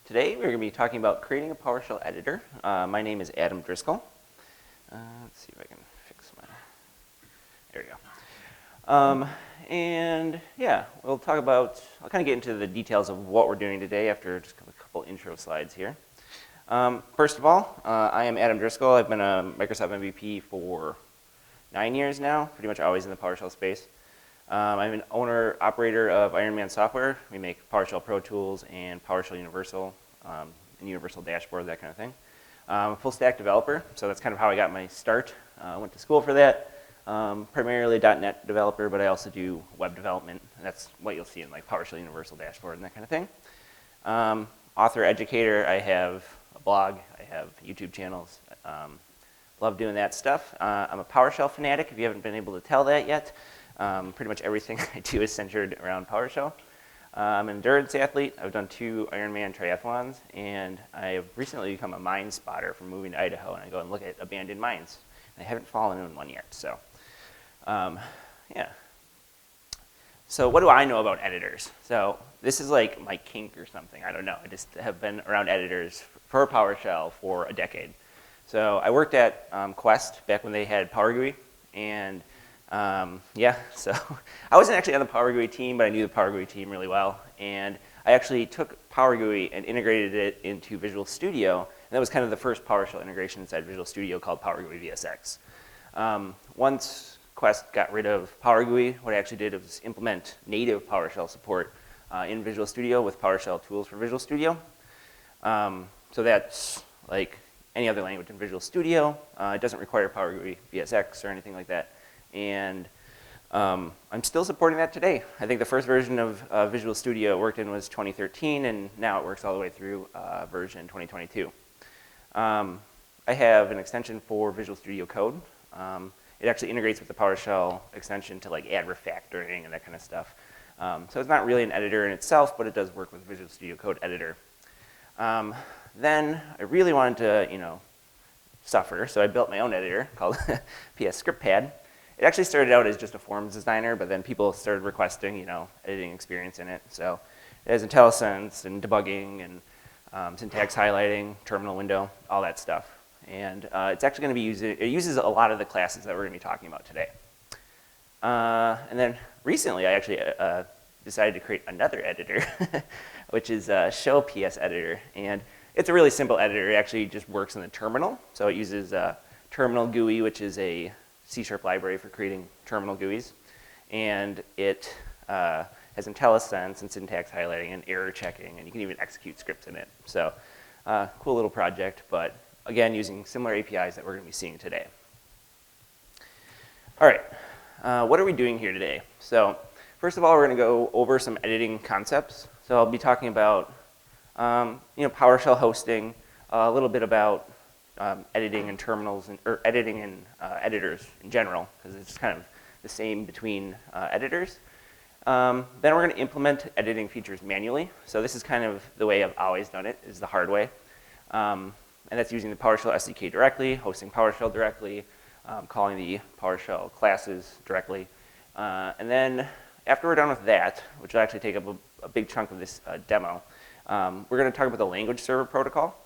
Today we're going to be talking about creating a PowerShell editor. My name is Adam Driscoll. Let's see if I can fix my, there we go. And yeah, we'll talk about, I'll kind of get into the details of what we're doing today after just a couple intro slides here. First of all, I am Adam Driscoll. I've been a Microsoft MVP for 9 years now, pretty much always in the PowerShell space. I'm an owner-operator of Ironman Software. We make PowerShell Pro Tools and PowerShell Universal, and Universal Dashboard, that kind of thing. I'm a full-stack developer, so that's kind of how I got my start. I went to school for that. Primarily a .NET developer, but I also do web development. And that's what you'll see in like PowerShell Universal Dashboard and that kind of thing. Author, educator, I have a blog, I have YouTube channels. Love doing that stuff. I'm a PowerShell fanatic, if you haven't been able to tell that yet. Pretty much everything I do is centered around PowerShell. I'm an endurance athlete. I've done 2 Ironman triathlons, and I have recently become a mine spotter from moving to Idaho, and I go and look at abandoned mines. And I haven't fallen in one yet, so yeah. So what do I know about editors? So this is like my kink or something. I don't know. I just have been around editors for PowerShell for a decade. So I worked at Quest back when they had PowerGUI, and yeah, so I wasn't actually on the PowerGUI team, but I knew the PowerGUI team really well. And I actually took PowerGUI and integrated it into Visual Studio. And that was kind of the first PowerShell integration inside Visual Studio called PowerGUI VSX. Once Quest got rid of PowerGUI, what I actually did was implement native PowerShell support in Visual Studio with PowerShell tools for Visual Studio. So that's like any other language in Visual Studio. It doesn't require PowerGUI VSX or anything like that. And I'm still supporting that today. I think the first version of Visual Studio it worked in was 2013, and now it works all the way through version 2022. I have an extension for Visual Studio Code. It actually integrates with the PowerShell extension to like add refactoring and that kind of stuff. So it's not really an editor in itself, but it does work with Visual Studio Code Editor. Then I really wanted to, suffer, so I built my own editor called PSHSummit. It actually started out as just a forms designer, but then people started requesting, editing experience in it. So it has IntelliSense and debugging and syntax highlighting, terminal window, all that stuff. And it's actually going to be it uses a lot of the classes that we're going to be talking about today. And then recently, I actually decided to create another editor, which is Show PS Editor. And it's a really simple editor. It actually just works in the terminal. So it uses Terminal GUI, which is a C# library for creating terminal GUIs. And it has IntelliSense and syntax highlighting and error checking, and you can even execute scripts in it. So cool little project, but again, using similar APIs that we're going to be seeing today. All right, what are we doing here today? So first of all, we're going to go over some editing concepts. So I'll be talking about PowerShell hosting, a little bit about editing in terminals, or editing in editors in general, because it's kind of the same between editors. Then we're going to implement editing features manually. So this is kind of the way I've always done it, is the hard way. And that's using the PowerShell SDK directly, hosting PowerShell directly, calling the PowerShell classes directly. And then after we're done with that, which will actually take up a big chunk of this demo, we're going to talk about the language server protocol.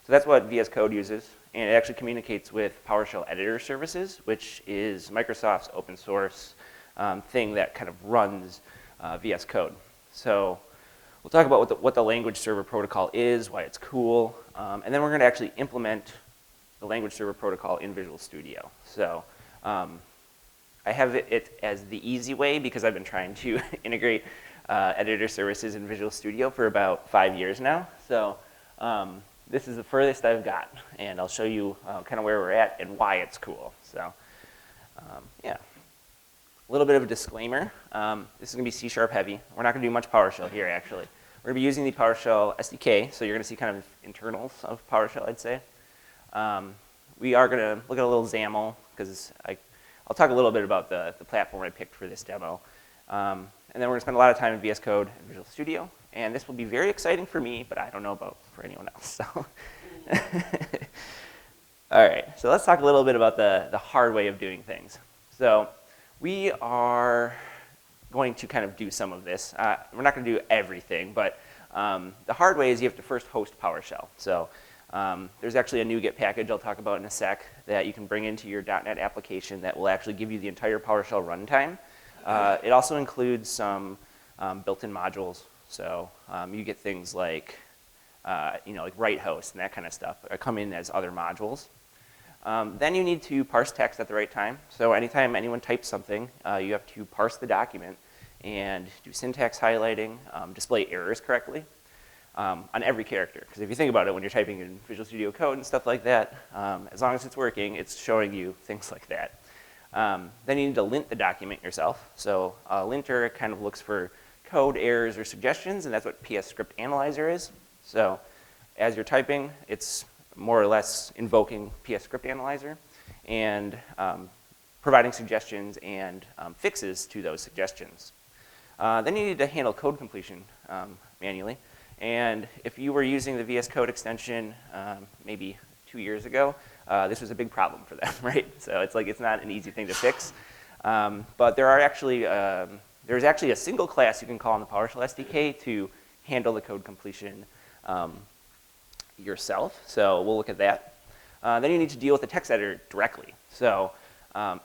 So that's what VS Code uses, and it actually communicates with PowerShell Editor Services, which is Microsoft's open source thing that kind of runs VS Code. So we'll talk about what the language server protocol is, why it's cool, and then we're going to actually implement the language server protocol in Visual Studio. So I have it as the easy way because I've been trying to integrate editor services in Visual Studio for about 5 years now. So this is the furthest I've got, and I'll show you kind of where we're at and why it's cool. So yeah, a little bit of a disclaimer. This is going to be C# heavy. We're not going to do much PowerShell here, actually. We're going to be using the PowerShell SDK, so you're going to see kind of internals of PowerShell, I'd say. We are going to look at a little XAML, because I'll talk a little bit about the platform I picked for this demo. And then we're going to spend a lot of time in VS Code and Visual Studio. And this will be very exciting for me, but I don't know about for anyone else. So all right, so let's talk a little bit about the hard way of doing things. So we are going to kind of do some of this. We're not going to do everything, but The hard way is you have to first host PowerShell. So there's actually a NuGet package I'll talk about in a sec that you can bring into your .NET application that will actually give you the entire PowerShell runtime. It also includes some built-in modules. So you get things like, like write host and that kind of stuff come in as other modules. Then you need to parse text at the right time. So anytime anyone types something, you have to parse the document and do syntax highlighting, display errors correctly on every character. Because if you think about it, when you're typing in Visual Studio Code and stuff like that, as long as it's working, it's showing you things like that. Then you need to lint the document yourself. So a linter kind of looks for code errors or suggestions, and that's what PSScriptAnalyzer is. So as you're typing, it's more or less invoking PSScriptAnalyzer and providing suggestions and fixes to those suggestions. Then you need to handle code completion manually. And if you were using the VS Code extension maybe 2 years ago, this was a big problem for them, right? So it's not an easy thing to fix. But there's actually a single class you can call in the PowerShell SDK to handle the code completion yourself. So we'll look at that. Then you need to deal with the text editor directly. So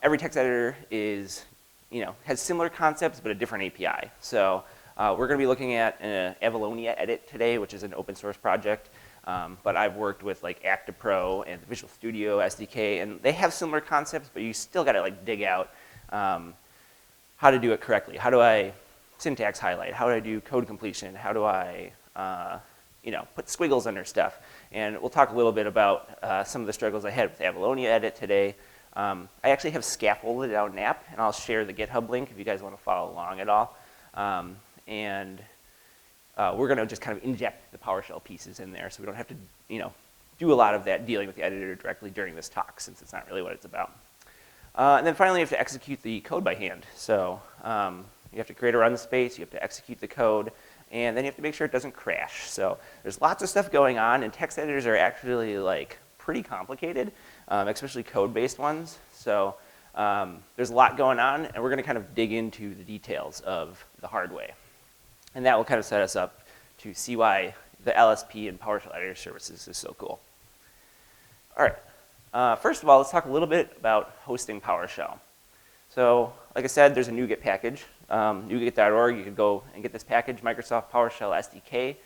every text editor has similar concepts but a different API. So we're going to be looking at an Avalonia edit today, which is an open source project. But I've worked with like ActivePro and the Visual Studio SDK, and they have similar concepts, but you still got to like dig out how to do it correctly. How do I syntax highlight? How do I do code completion? How do I put squiggles under stuff? And we'll talk a little bit about some of the struggles I had with Avalonia edit today. I actually have scaffolded out an app, and I'll share the GitHub link if you guys want to follow along at all. We're going to just kind of inject the PowerShell pieces in there so we don't have to do a lot of that dealing with the editor directly during this talk, since it's not really what it's about. And then finally, you have to execute the code by hand. So you have to create a run space, you have to execute the code, and then you have to make sure it doesn't crash. So there's lots of stuff going on, and text editors are actually like pretty complicated, especially code-based ones. So there's a lot going on, and we're going to kind of dig into the details of the hard way. And that will kind of set us up to see why the LSP and PowerShell Editor Services is so cool. All right. First of all, let's talk a little bit about hosting PowerShell. So, like I said, there's a NuGet package, nuget.org. You could go and get this package, Microsoft PowerShell SDK,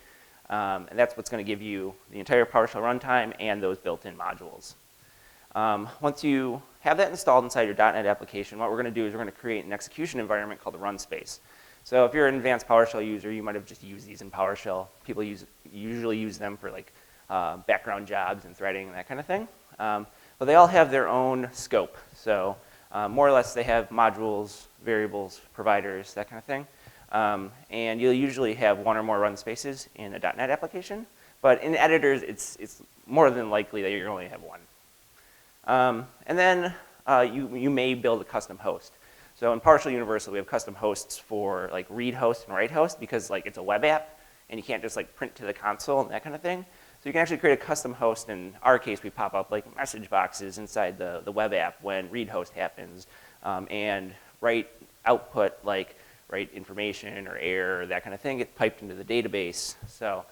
and that's what's going to give you the entire PowerShell runtime and those built-in modules. Once you have that installed inside your .NET application, what we're going to do is we're going to create an execution environment called the run space. So if you're an advanced PowerShell user, you might have just used these in PowerShell. People usually use them for like background jobs and threading and that kind of thing. But they all have their own scope. So more or less they have modules, variables, providers, that kind of thing. And you'll usually have one or more run spaces in a .NET application. But in editors, it's more than likely that you're only have one. And then you may build a custom host. So in PowerShell Universal, we have custom hosts for like read host and write host because like it's a web app and you can't just like print to the console and that kind of thing. So you can actually create a custom host. In our case, we pop up like message boxes inside the web app when read host happens, and write output like write information or error, that kind of thing, gets piped into the database. So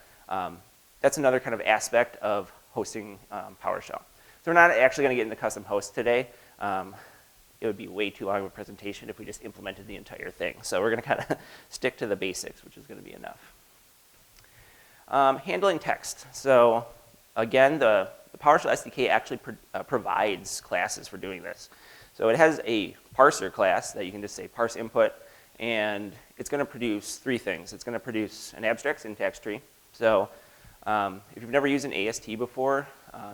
that's another kind of aspect of hosting PowerShell. So we're not actually going to get into custom hosts today. It would be way too long of a presentation if we just implemented the entire thing. So we're going to kind of stick to the basics, which is going to be enough. Handling text. So again, the PowerShell SDK actually provides classes for doing this. So it has a parser class that you can just say parse input, and it's going to produce three things. It's going to produce an abstract syntax tree. So if you've never used an AST before,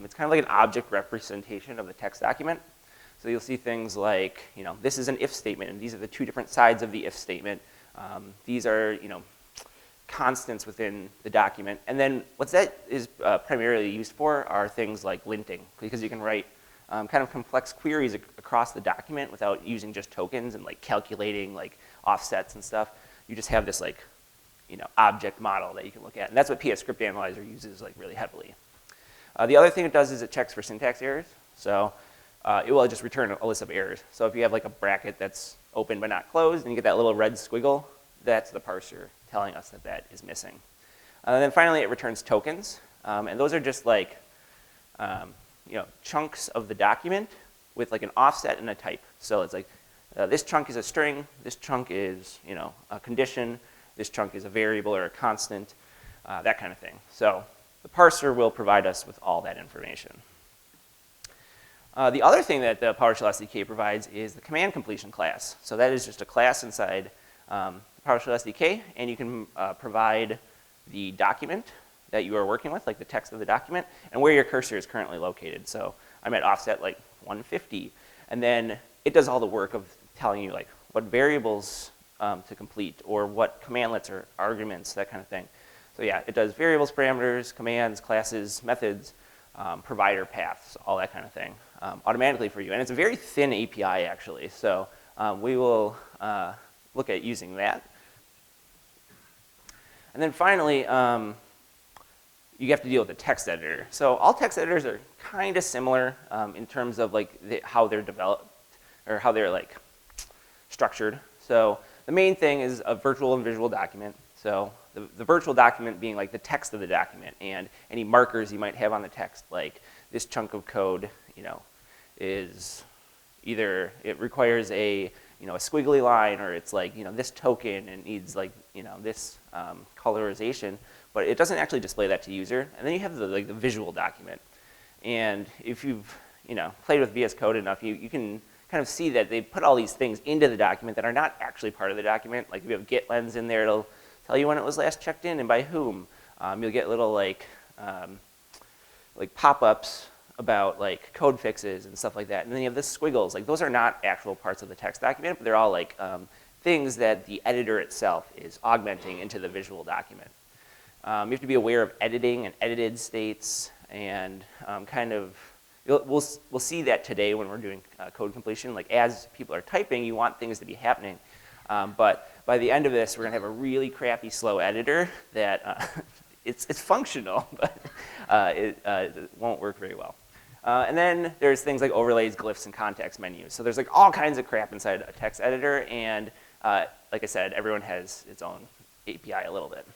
it's kind of like an object representation of the text document. So you'll see things like, this is an if statement, and these are the two different sides of the if statement. These are, constants within the document. And then what that is primarily used for are things like linting, because you can write kind of complex queries across the document without using just tokens and like calculating like offsets and stuff. You just have this like, object model that you can look at. And that's what PSScriptAnalyzer uses like really heavily. The other thing it does is it checks for syntax errors. So it will just return a list of errors. So if you have like a bracket that's open but not closed, and you get that little red squiggle, that's the parser telling us that that is missing. And then finally, it returns tokens. And those are just like chunks of the document with like an offset and a type. So it's like this chunk is a string, this chunk is a condition, this chunk is a variable or a constant, that kind of thing. So the parser will provide us with all that information. The other thing that the PowerShell SDK provides is the command completion class. So that is just a class inside the PowerShell SDK, and you can provide the document that you are working with, like the text of the document, and where your cursor is currently located. So I'm at offset like 150, and then it does all the work of telling you like what variables to complete or what commandlets or arguments, that kind of thing. So yeah, it does variables, parameters, commands, classes, methods, provider paths, all that kind of thing automatically for you. And it's a very thin API actually, so we will look at using that. And then finally, you have to deal with the text editor. So all text editors are kind of similar in terms of like how they're developed or how they're like structured. So the main thing is a virtual and visual document. So the virtual document being like the text of the document and any markers you might have on the text, like this chunk of code, is either it requires a squiggly line, or it's like this token and needs like this colorization, but it doesn't actually display that to user. And then you have the visual document, and if you've played with VS Code enough, you can kind of see that they put all these things into the document that are not actually part of the document. Like if you have git lens in there, it'll tell you when it was last checked in and by whom. You'll get little like pop-ups about like code fixes and stuff like that. And then you have the squiggles. Like those are not actual parts of the text document, but they're all like things that the editor itself is augmenting into the visual document. You have to be aware of editing and edited states, and we'll see that today when we're doing code completion. Like as people are typing, you want things to be happening. But by the end of this, we're gonna have a really crappy, slow editor that it's functional, but it won't work very well. And then there's things like overlays, glyphs, and context menus. So there's like all kinds of crap inside a text editor, and like I said, everyone has its own API a little bit.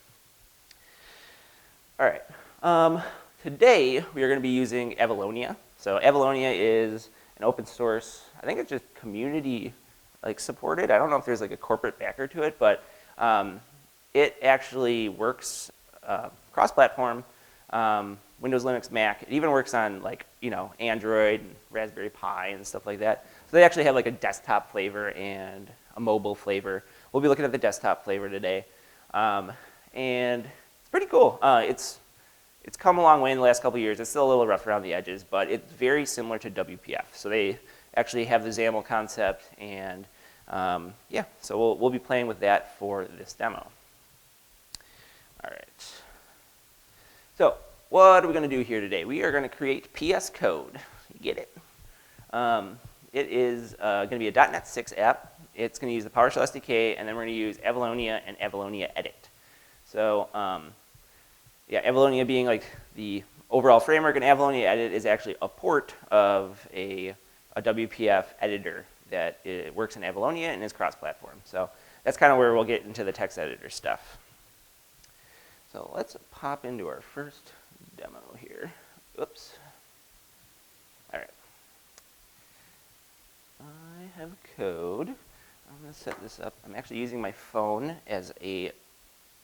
All right. Today we are going to be using Avalonia. So Avalonia is an open source. I think it's just community supported. I don't know if there's like a corporate backer to it, but it actually works cross-platform. Windows, Linux, Mac. It even works on Android and Raspberry Pi and stuff like that. So they actually have like a desktop flavor and a mobile flavor. We'll be looking at the desktop flavor today, and it's pretty cool. It's come a long way in the last couple of years. It's still a little rough around the edges, but it's very similar to WPF. So they actually have the XAML concept, and yeah. So we'll be playing with that for this demo. All right. So what are we going to do here today? We are going to create PS code. You get it? It is going to be a .NET 6 app. It's going to use the PowerShell SDK, and then we're going to use Avalonia and Avalonia Edit. So yeah, Avalonia being like the overall framework, and Avalonia Edit is actually a port of a WPF editor that works in Avalonia and is cross-platform. So that's kind of where we'll get into the text editor stuff. So let's pop into our first demo here. Oops. All right. I have code. I'm going to set this up. I'm actually using my phone as a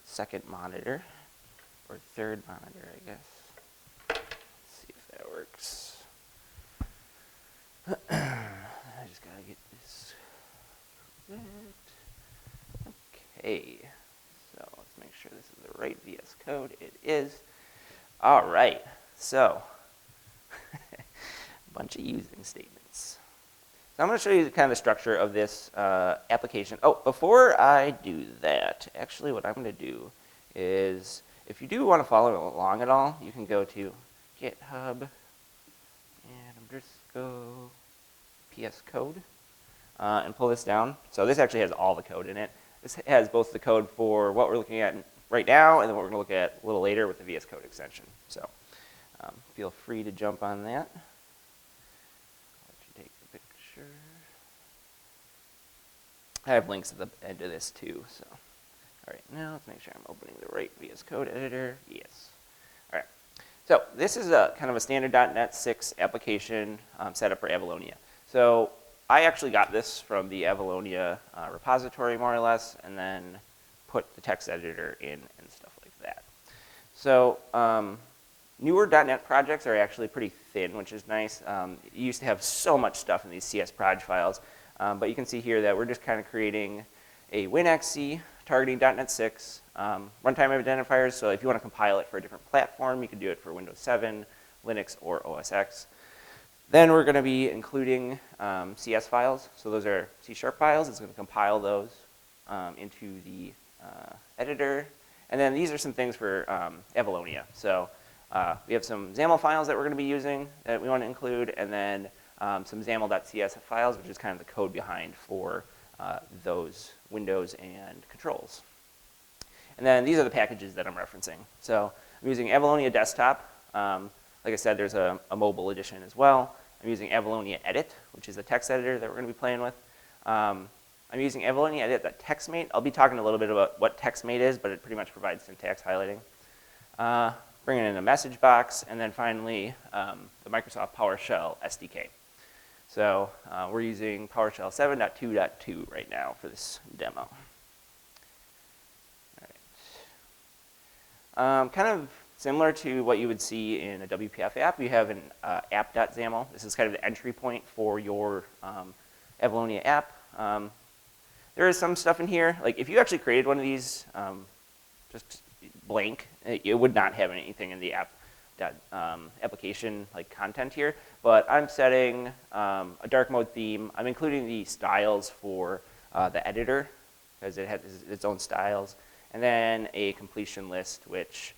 second monitor, or third monitor, I guess. Let's see if that works. I just got to get this correct. Okay. So let's make sure this is the right VS Code. It is. All right. So a bunch of using statements. So I'm going to show you kind of the structure of this application. Oh, before I do that, actually what I'm going to do is, if you do want to follow along at all, you can go to GitHub and Driscoll PS code and pull this down. So this actually has all the code in it. This has both the code for what we're looking at right now and then what we're going to look at a little later with the VS Code extension. So feel free to jump on that. I'll let you take the picture. I have links at the end of this too. So, All right, now let's make sure I'm opening the right VS Code editor. Yes. All right. So this is a kind of a standard .NET 6 application setup for Avalonia. So I actually got this from the Avalonia repository, more or less, and then put the text editor in and stuff like that. So newer .NET projects are actually pretty thin, which is nice. You used to have so much stuff in these CS proj files, but you can see here that we're just kind of creating a WinXC targeting .NET 6 runtime identifiers. So if you want to compile it for a different platform, you can do it for Windows 7, Linux, or OS X. Then we're going to be including CS files. So those are C# files. It's going to compile those into the editor. And then these are some things for Avalonia. So we have some XAML files that we're going to be using that we want to include, and then some XAML.cs files, which is kind of the code behind for those windows and controls. And then these are the packages that I'm referencing. So I'm using Avalonia Desktop. Like I said, there's a mobile edition as well. I'm using Avalonia Edit, which is a text editor that we're going to be playing with. I'm using Avalonia Edit.TextMate. I'll be talking a little bit about what TextMate is, but it pretty much provides syntax highlighting. Bringing in a message box, and then finally the Microsoft PowerShell SDK. So we're using PowerShell 7.2.2 right now for this demo. All right. Kind of similar to what you would see in a WPF app, you have an app.xaml. This is kind of the entry point for your Avalonia app. There is some stuff in here. Like if you actually created one of these just blank, it would not have anything in the app application like content here. But I'm setting a dark mode theme. I'm including the styles for the editor because it has its own styles, and then a completion list, which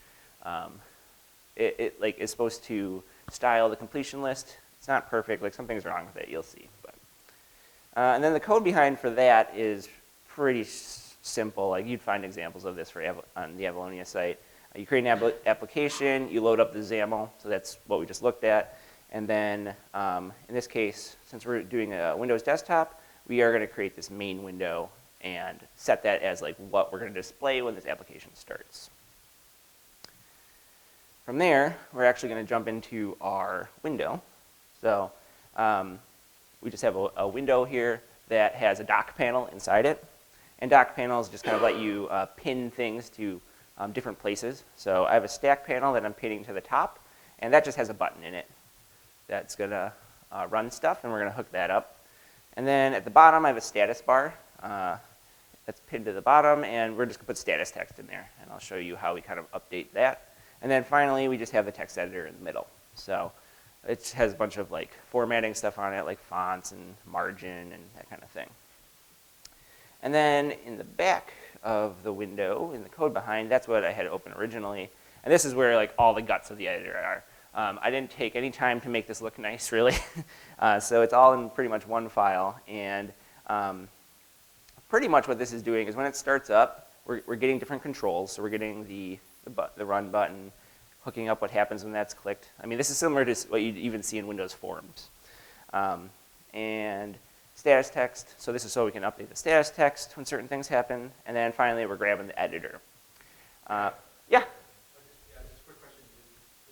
it like is supposed to style the completion list. It's not perfect. Like something's wrong with it. You'll see. But and then the code behind for that is pretty simple. Like you'd find examples of this for on the Avalonia site. You create an application. You load up the XAML. So that's what we just looked at. And then in this case, since we're doing a Windows desktop, we are going to create this main window and set that as like what we're going to display when this application starts. From there, we're actually going to jump into our window. So we just have a window here that has a dock panel inside it. And dock panels just kind of let you pin things to different places. So I have a stack panel that I'm pinning to the top, and that just has a button in it that's going to run stuff, and we're going to hook that up. And then at the bottom, I have a status bar that's pinned to the bottom, and we're just going to put status text in there. And I'll show you how we kind of update that. And then finally, we just have the text editor in the middle. So it has a bunch of like formatting stuff on it, like fonts and margin and that kind of thing. And then in the back of the window, in the code behind, that's what I had open originally. And this is where like all the guts of the editor are. I didn't take any time to make this look nice, really. So it's all in pretty much one file. And pretty much what this is doing is when it starts up, we're getting different controls. So we're getting the run button, hooking up what happens when that's clicked. I mean, this is similar to what you'd even see in Windows Forms. And status text. So this is so we can update the status text when certain things happen. And then finally, we're grabbing the editor. Yeah? Just a quick question.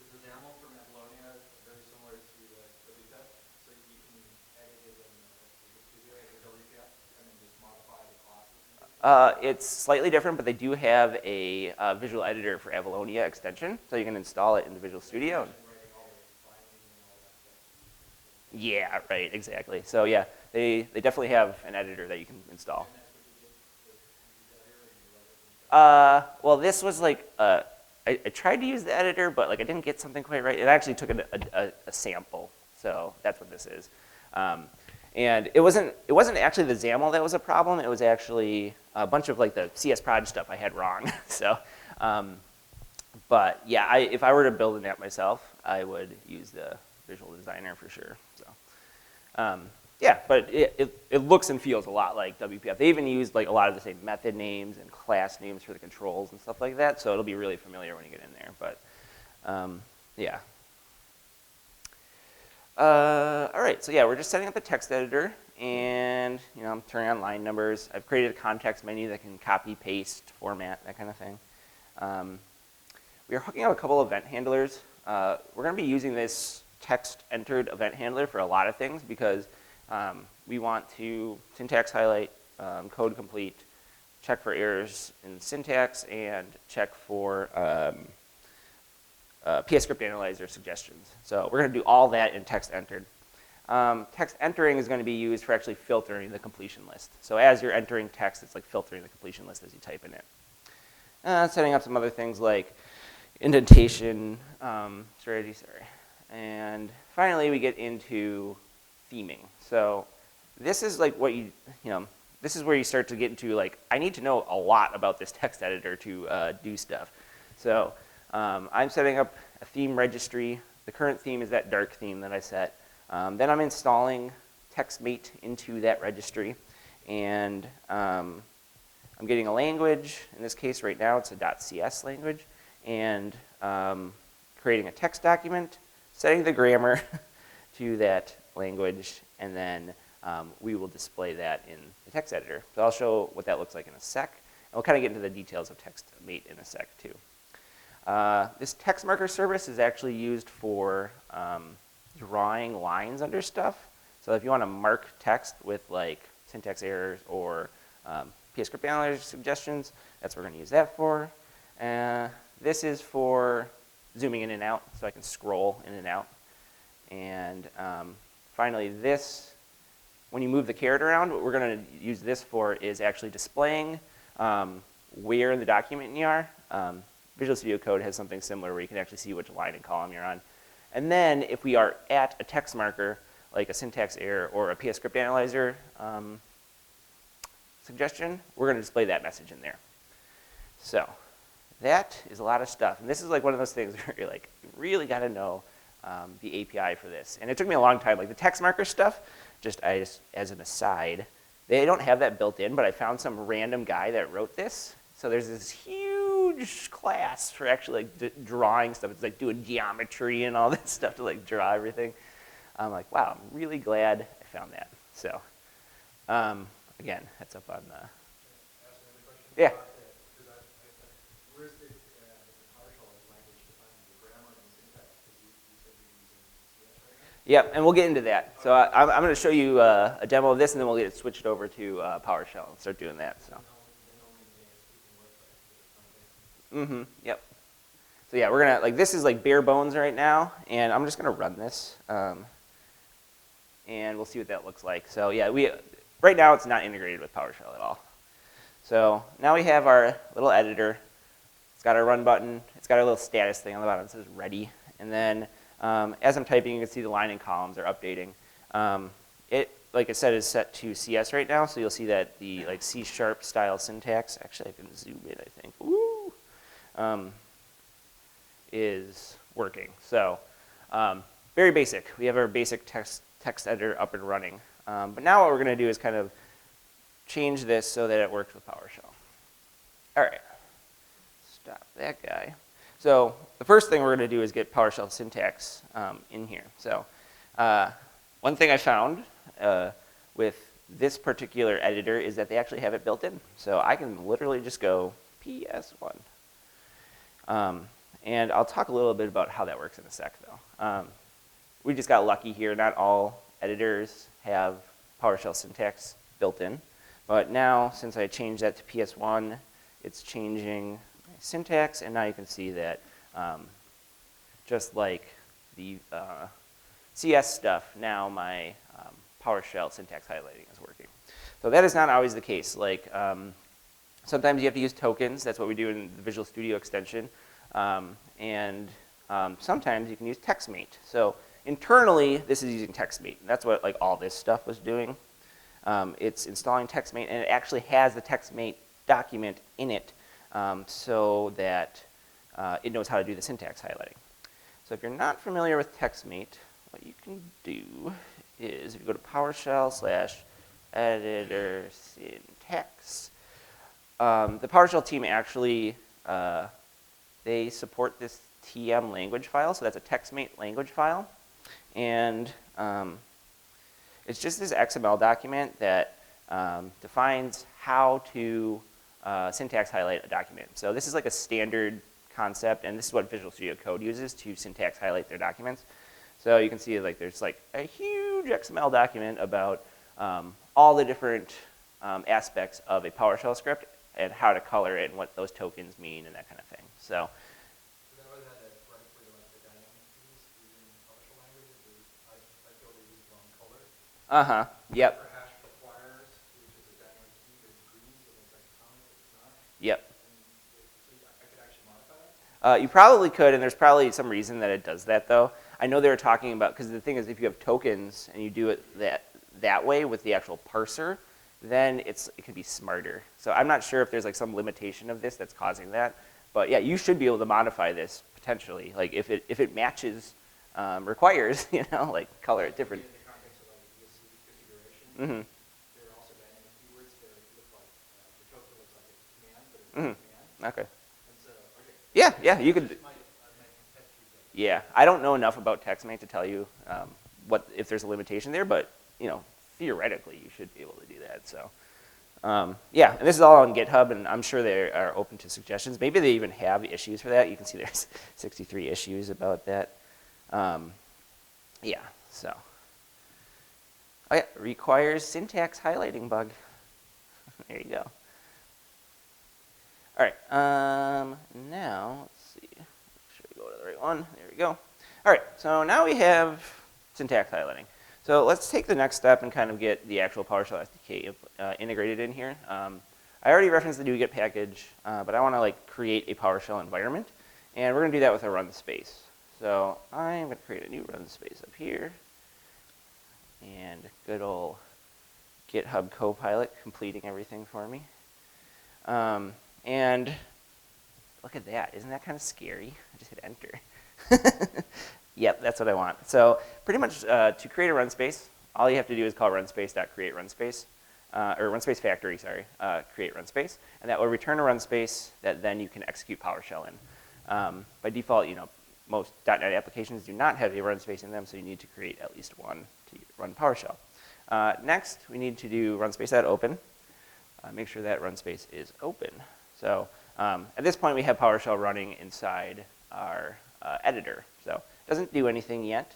Is the XAML from Avalonia very similar to WPF? So you can edit it in the studio as a WPF and then just modify the classes? It's slightly different, but they do have a visual editor for Avalonia extension. So you can install it in the Visual Studio. Yeah, right, exactly. So yeah, they definitely have an editor that you can install. Well, this was like, I tried to use the editor, but like I didn't get something quite right. It actually took a sample, so that's what this is. And it wasn't actually the XAML that was a problem. It was actually a bunch of like the CS proj stuff I had wrong. So, but yeah, if I were to build an app myself, I would use the Visual Designer for sure. So, yeah, but it looks and feels a lot like WPF. They even used like a lot of the same method names and class names for the controls and stuff like that. So it'll be really familiar when you get in there. But yeah. All right, so yeah, we're just setting up the text editor, and I'm turning on line numbers. I've created a context menu that can copy, paste, format, that kind of thing. We are hooking up a couple event handlers. We're going to be using this text entered event handler for a lot of things because we want to syntax highlight, code complete, check for errors in syntax, and check for PS script analyzer suggestions. So we're going to do all that in text entered. Text entering is going to be used for actually filtering the completion list. So as you're entering text, it's like filtering the completion list as you type in it. Setting up some other things like indentation, strategy, and finally we get into theming. So this is like what this is where you start to get into like, I need to know a lot about this text editor to do stuff. So I'm setting up a theme registry. The current theme is that dark theme that I set. Then I'm installing TextMate into that registry, and I'm getting a language. In this case right now it's a .cs language, and creating a text document, setting the grammar to that language, and then we will display that in the text editor. So I'll show what that looks like in a sec. And we'll kind of get into the details of TextMate in a sec too. This text marker service is actually used for drawing lines under stuff. So if you want to mark text with like syntax errors or PS script analyzer suggestions, that's what we're going to use that for. This is for zooming in and out, so I can scroll in and out. And finally, this, when you move the caret around, what we're going to use this for is actually displaying where in the document you are. Visual Studio Code has something similar where you can actually see which line and column you're on. And then if we are at a text marker, like a syntax error or a PS script analyzer suggestion, we're going to display that message in there. So that is a lot of stuff. And this is like one of those things where you're like, you really got to know the API for this. And it took me a long time. Like the text marker stuff, just as an aside, they don't have that built in, but I found some random guy that wrote this. So there's this huge class for actually like drawing stuff. It's like doing geometry and all this stuff to like draw everything. I'm like, wow, I'm really glad I found that. So again, that's up on the, yeah. Where's the PowerShell language defining the grammar and syntax? Because you said you're using CS right now? Yep, and we'll get into that. So I'm going to show you a demo of this, and then we'll get it switched over to PowerShell and start doing that. So. Yep. So yeah, we're gonna, like, this is like bare bones right now, and I'm just gonna run this, and we'll see what that looks like. So yeah, right now it's not integrated with PowerShell at all. So now we have our little editor. It's got our run button. It's got our little status thing on the bottom that says ready. And then as I'm typing, you can see the line and columns are updating. It, like I said, is set to CS right now, so you'll see that the like C# style syntax. Actually, I can zoom in, I think. Woo! Is working. So very basic. We have our basic text editor up and running. But now what we're going to do is kind of change this so that it works with PowerShell. All right. Stop that guy. So the first thing we're going to do is get PowerShell syntax in here. So one thing I found with this particular editor is that they actually have it built in. So I can literally just go PS1. And I'll talk a little bit about how that works in a sec, though. We just got lucky here. Not all editors have PowerShell syntax built in. But now, since I changed that to PS1, it's changing my syntax. And now you can see that just like the CS stuff, now my PowerShell syntax highlighting is working. So that is not always the case. Like sometimes you have to use tokens. That's what we do in the Visual Studio extension. And sometimes you can use TextMate. So internally, this is using TextMate. That's what like all this stuff was doing. It's installing TextMate, and it actually has the TextMate document in it so that it knows how to do the syntax highlighting. So if you're not familiar with TextMate, what you can do is if you go to PowerShell/editor syntax, the PowerShell team actually they support this TM language file, so that's a TextMate language file, and It's just this XML document that defines how to syntax highlight a document. So this is like a standard concept, and this is what Visual Studio Code uses to syntax highlight their documents. So you can see like there's like a huge XML document about all the different aspects of a PowerShell script and how to color it and what those tokens mean and that kind of thing. So That was at a right for like the dynamic keys using PowerShell language. I feel they use wrong color. Yep. For hash requires, which is a dynamic key that's green, so it's like atomic, but it's not. Yep. So I could actually modify that? You probably could, and there's probably some reason that it does that, though. I know they were talking about, because the thing is, if you have tokens and you do it that way with the actual parser, then it can be smarter. So I'm not sure if there's like some limitation of this that's causing that. But yeah, you should be able to modify this potentially. Like if it matches, requires, like color it different. In the context of like ESC configuration, Mm-hmm. there are also dynamic keywords that look like, the token looks like a command, but it's not a command. Okay. And so, okay. Yeah, you could. Just my pet peeve. Yeah, I don't know enough about TextMate to tell you if there's a limitation there, but theoretically you should be able to do that. So yeah, and this is all on GitHub, and I'm sure they are open to suggestions. Maybe they even have issues for that. You can see there's 63 issues about that. Yeah, so. Oh yeah, requires syntax highlighting bug. There you go. All right, now let's see. Make sure we go to the right one. There we go. All right, so now we have syntax highlighting. So let's take the next step and kind of get the actual PowerShell SDK integrated in here. I already referenced the NuGet package, but I want to like create a PowerShell environment, and we're going to do that with a run space. So I'm going to create a new run space up here, and good old GitHub Copilot completing everything for me. And look at that. Isn't that kind of scary? I just hit enter. Yep, that's what I want. So pretty much to create a run space, all you have to do is call runspace.create runspace, or runspace factory, sorry, create run space. And that will return a run space that then you can execute PowerShell in. By default, most .NET applications do not have a run space in them, so you need to create at least one to run PowerShell. Next, we need to do runspace.open. Make sure that run space is open. So at this point, we have PowerShell running inside our editor. So it doesn't do anything yet,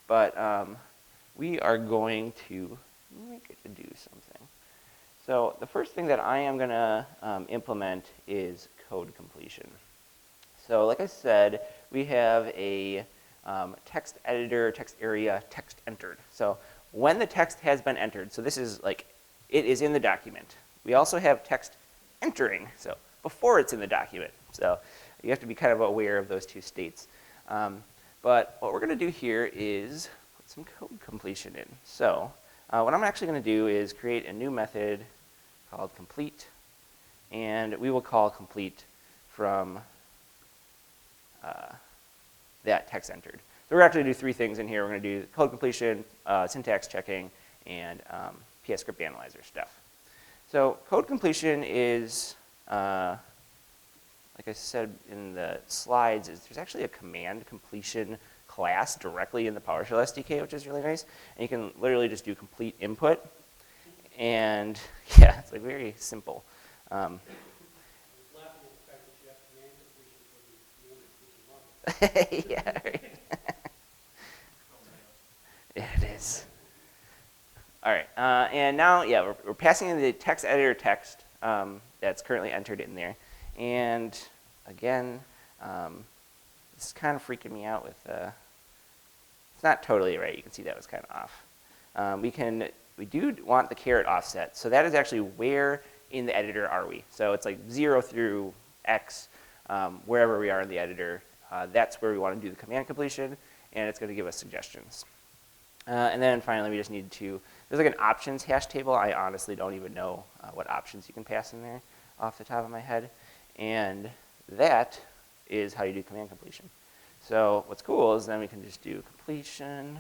but we are going to make it do something. So the first thing that I am going to implement is code completion. So like I said, we have a text editor, text area, text entered. So when the text has been entered, so this is like, it is in the document. We also have text entering, so before it's in the document. So you have to be kind of aware of those two states. But what we're going to do here is put some code completion in. So what I'm actually going to do is create a new method called complete, and we will call complete from that text entered. So we're actually going to do three things in here. We're going to do code completion, syntax checking, and PS script analyzer stuff. So code completion is, like I said in the slides, there's actually a command completion class directly in the PowerShell SDK, which is really nice. And you can literally just do complete input. And yeah, it's like very simple. Yeah, right. Yeah, it is. All right, and now, yeah, we're passing in the text editor text that's currently entered in there. And again, this is kind of freaking me out with, it's not totally right. You can see that was kind of off. We do want the caret offset. So that is actually where in the editor are we. So it's like 0 through X, wherever we are in the editor. That's where we want to do the command completion, and it's going to give us suggestions. And then finally, we just need to, there's like an options hash table. I honestly don't even know what options you can pass in there off the top of my head. And that is how you do command completion. So what's cool is then we can just do completion,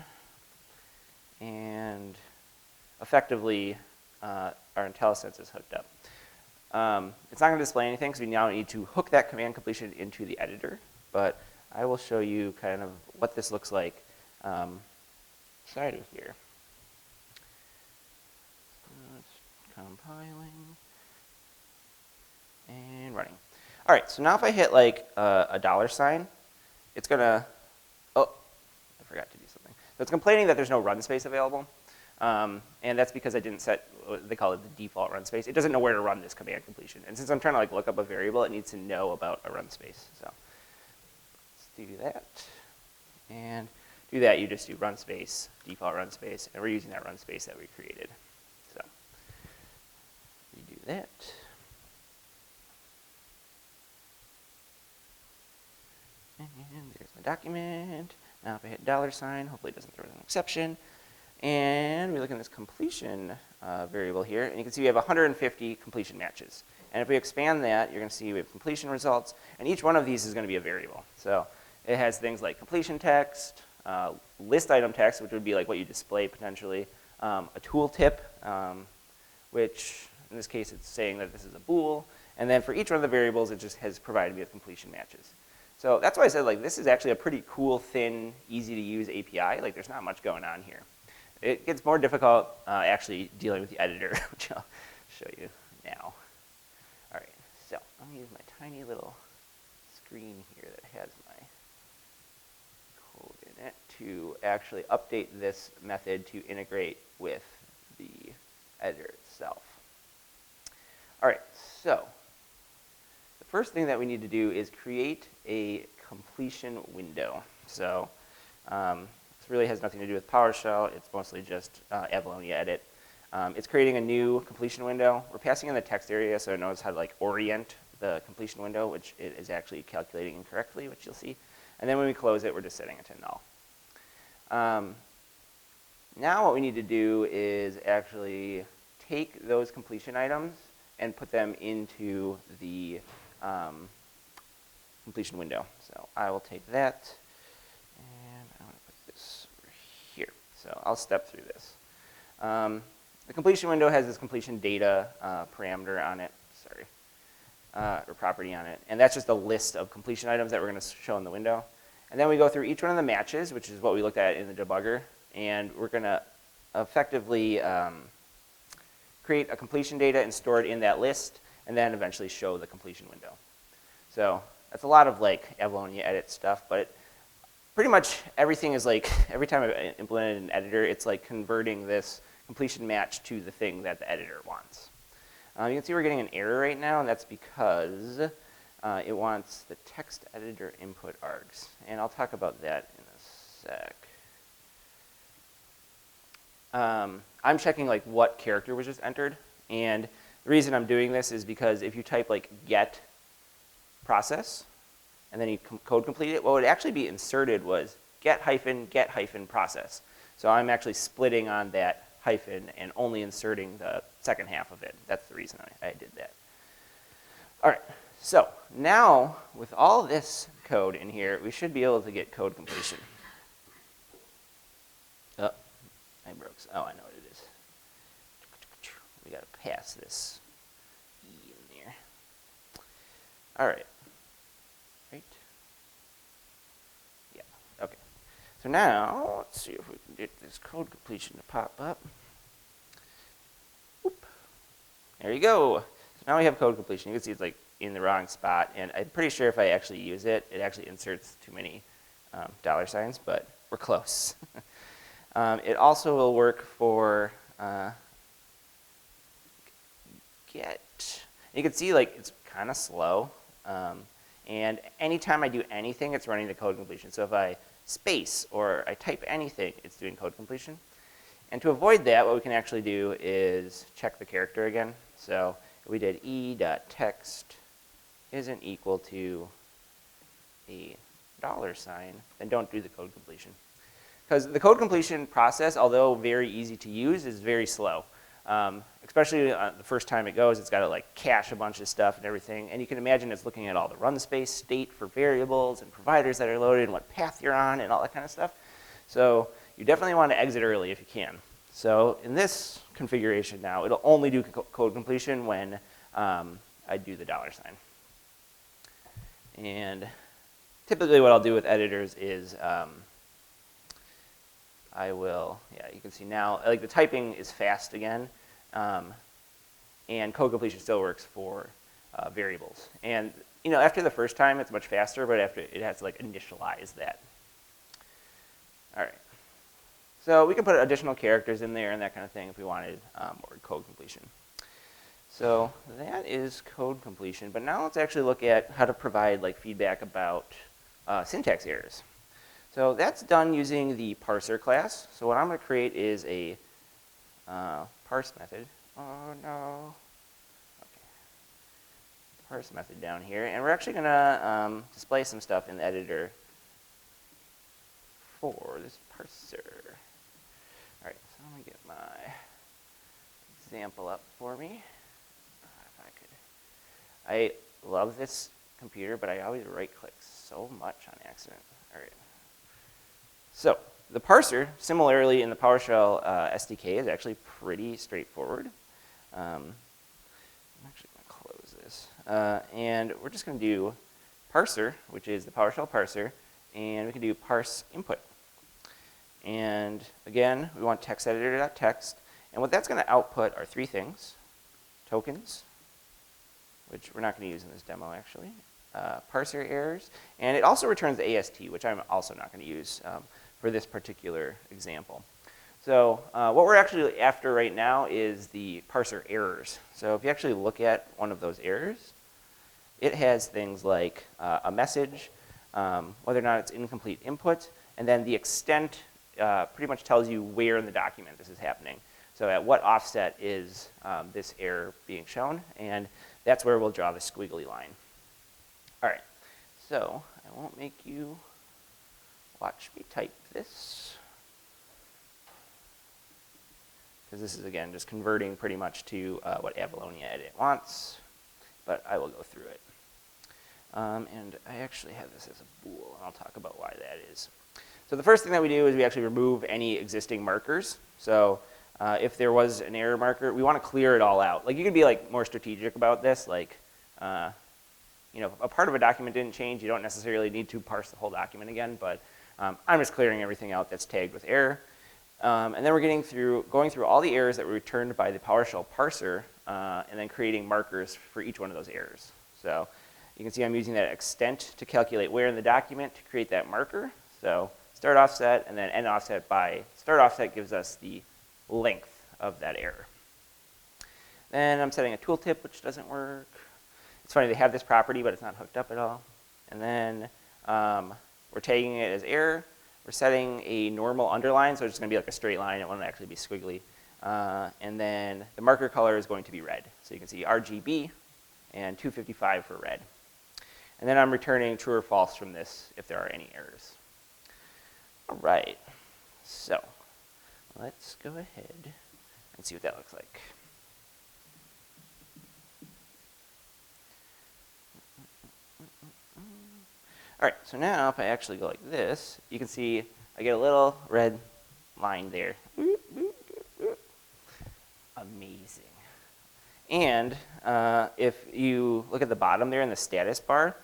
and effectively our IntelliSense is hooked up. It's not going to display anything because we now need to hook that command completion into the editor. But I will show you kind of what this looks like inside of here. compiling, and running. All right, so now if I hit like a $, it's gonna, oh, I forgot to do something. So it's complaining that there's no run space available. And that's because I didn't set, they call it the default run space. It doesn't know where to run this command completion. And since I'm trying to like look up a variable, it needs to know about a run space. So let's do that. And to do that, you just do run space, default run space, and we're using that run space that we created. So we do that. And there's my document. Now if I hit $, hopefully it doesn't throw an exception. And we look in this completion variable here, and you can see we have 150 completion matches. And if we expand that, you're going to see we have completion results, and each one of these is going to be a variable. So it has things like completion text, list item text, which would be like what you display potentially, a tooltip, which in this case it's saying that this is a bool, and then for each one of the variables it just has provided me with completion matches. So that's why I said like this is actually a pretty cool, thin, easy to use API. Like there's not much going on here. It gets more difficult actually dealing with the editor, which I'll show you now. All right, so I'm gonna use my tiny little screen here that has my code in it to actually update this method to integrate with the editor itself. All right, so the first thing that we need to do is create a completion window. So this really has nothing to do with PowerShell. It's mostly just Avalonia edit. It's creating a new completion window. We're passing in the text area so it knows how to like orient the completion window, which it is actually calculating incorrectly, which you'll see. And then when we close it, we're just setting it to null. Now what we need to do is actually take those completion items and put them into the completion window. So I will take that, and I'm going to put this over here. So I'll step through this. The completion window has this completion data parameter on it, or property on it, and that's just a list of completion items that we're going to show in the window. And then we go through each one of the matches, which is what we looked at in the debugger, and we're going to effectively create a completion data and store it in that list, and then eventually show the completion window. So that's a lot of like Avalonia edit stuff, but pretty much everything is like, every time I've implemented an editor, it's like converting this completion match to the thing that the editor wants. You can see we're getting an error right now, and that's because it wants the text editor input args. And I'll talk about that in a sec. I'm checking like what character was just entered, and the reason I'm doing this is because if you type like get process and then you code complete it, what would actually be inserted was get hyphen process. So I'm actually splitting on that hyphen and only inserting the second half of it. That's the reason I did that. All right, so now with all this code in here, we should be able to get code completion. Oh, I broke. Oh, I know what it is. We got to pass this E in there. All right. Right? Yeah, okay. So now, let's see if we can get this code completion to pop up. Whoop. There you go. So now we have code completion. You can see it's like in the wrong spot, and I'm pretty sure if I actually use it, it actually inserts too many $signs, but we're close. It also will work for get. You can see like it's kind of slow, and anytime I do anything, it's running the code completion. So if I space or I type anything, it's doing code completion. And to avoid that, what we can actually do is check the character again. So if we did e.text isn't equal to a $sign, then don't do the code completion. Because the code completion process, although very easy to use, is very slow. Especially the first time it goes, it's got to like cache a bunch of stuff and everything. And you can imagine it's looking at all the run space state for variables and providers that are loaded and what path you're on and all that kind of stuff. So you definitely want to exit early if you can. So in this configuration now, it'll only do code completion when I do the $sign. And typically what I'll do with editors is I will, yeah, you can see now, like the typing is fast again. and code completion still works for variables. And after the first time, it's much faster, but after it has to like initialize that. All right. So we can put additional characters in there and that kind of thing if we wanted more code completion. So that is code completion. But now let's actually look at how to provide like feedback about syntax errors. So that's done using the parser class. So what I'm going to create is a parse method. Oh no. Okay. Parse method down here, and we're actually going to display some stuff in the editor for this parser. All right, so I'm going to get my example up for me. If I could. I love this computer, but I always right-click so much on accident. All right. So the parser, similarly in the PowerShell SDK, is actually pretty straightforward. I'm actually going to close this. And we're just going to do parser, which is the PowerShell parser, and we can do parse input. And again, we want text editor.text. And what that's going to output are three things: tokens, which we're not going to use in this demo actually, parser errors, and it also returns the AST, which I'm also not going to use for this particular example. So what we're actually after right now is the parser errors. So if you actually look at one of those errors, it has things like a message, whether or not it's incomplete input, and then the extent pretty much tells you where in the document this is happening. So at what offset is this error being shown, and that's where we'll draw the squiggly line. All right, so I won't make you watch me type this, because this is, again, just converting pretty much to what Avalonia Edit wants, but I will go through it. And I actually have this as a bool, and I'll talk about why that is. So the first thing that we do is we actually remove any existing markers. So if there was an error marker, we want to clear it all out. Like, you can be like more strategic about this. Like, a part of a document didn't change. You don't necessarily need to parse the whole document again, but I'm just clearing everything out that's tagged with error. And then we're going through all the errors that were returned by the PowerShell parser, and then creating markers for each one of those errors. So you can see I'm using that extent to calculate where in the document to create that marker. So start offset and then end offset by start offset gives us the length of that error. Then I'm setting a tooltip, which doesn't work. It's funny, they have this property, but it's not hooked up at all. And then we're tagging it as error. We're setting a normal underline, so it's just going to be like a straight line. It won't actually be squiggly. And then the marker color is going to be red. So you can see RGB and 255 for red. And then I'm returning true or false from this if there are any errors. All right, so let's go ahead and see what that looks like. All right, so now if I actually go like this, you can see I get a little red line there. Amazing. And if you look at the bottom there in the status bar,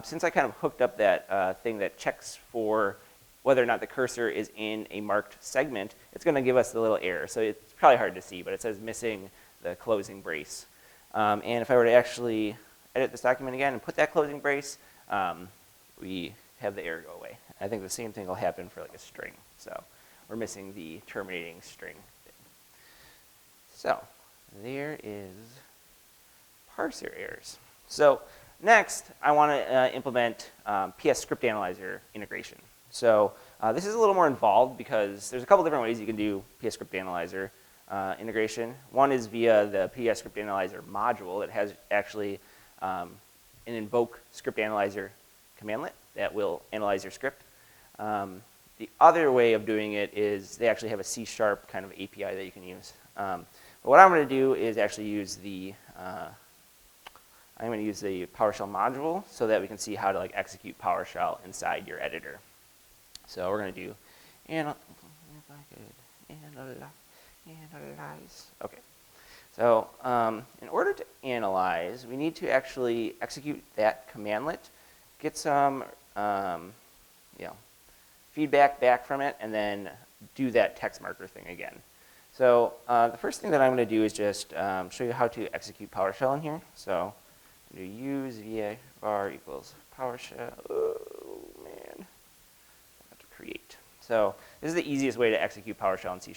since I kind of hooked up that thing that checks for whether or not the cursor is in a marked segment, it's going to give us the little error. So it's probably hard to see, but it says missing the closing brace. And if I were to actually edit this document again and put that closing brace, we have the error go away. I think the same thing will happen for like a string. So we're missing the terminating string thing. So there is parser errors. So next, I want to implement PS Script Analyzer integration. So this is a little more involved because there's a couple different ways you can do PS Script Analyzer integration. One is via the PS Script Analyzer module that has actually an invoke script analyzer commandlet that will analyze your script. The other way of doing it is they actually have a C# kind of API that you can use. But what I'm going to do is actually use the PowerShell module so that we can see how to like execute PowerShell inside your editor. So we're going to do analyze. Okay. So in order to analyze, we need to actually execute that commandlet, get some feedback back from it, and then do that text marker thing again. So the first thing that I'm going to do is just show you how to execute PowerShell in here. So I'm going to use VA var equals PowerShell. Oh, man. I have to create. So this is the easiest way to execute PowerShell in C#.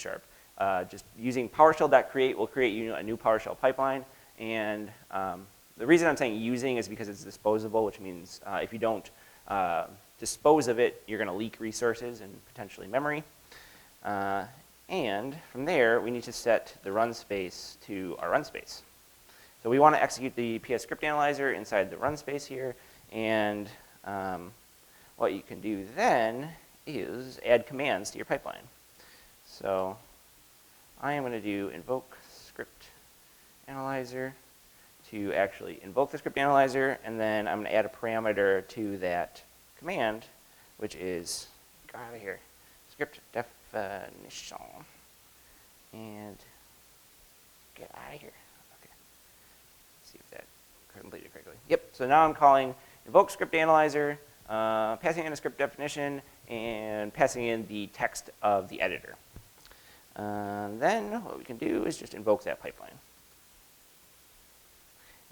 Just using PowerShell.create will create you a new PowerShell pipeline. And the reason I'm saying using is because it's disposable, which means if you don't dispose of it, you're going to leak resources and potentially memory. And from there, we need to set the run space to our run space. So we want to execute the PS script analyzer inside the run space here. And what you can do then is add commands to your pipeline. So I am going to do invoke script analyzer to actually invoke the script analyzer, and then I'm going to add a parameter to that command, which is, get out of here, script definition, and get out of here. Okay, let's see if that completed correctly. Yep, so now I'm calling invoke script analyzer, passing in a script definition, and passing in the text of the editor. Then what we can do is just invoke that pipeline.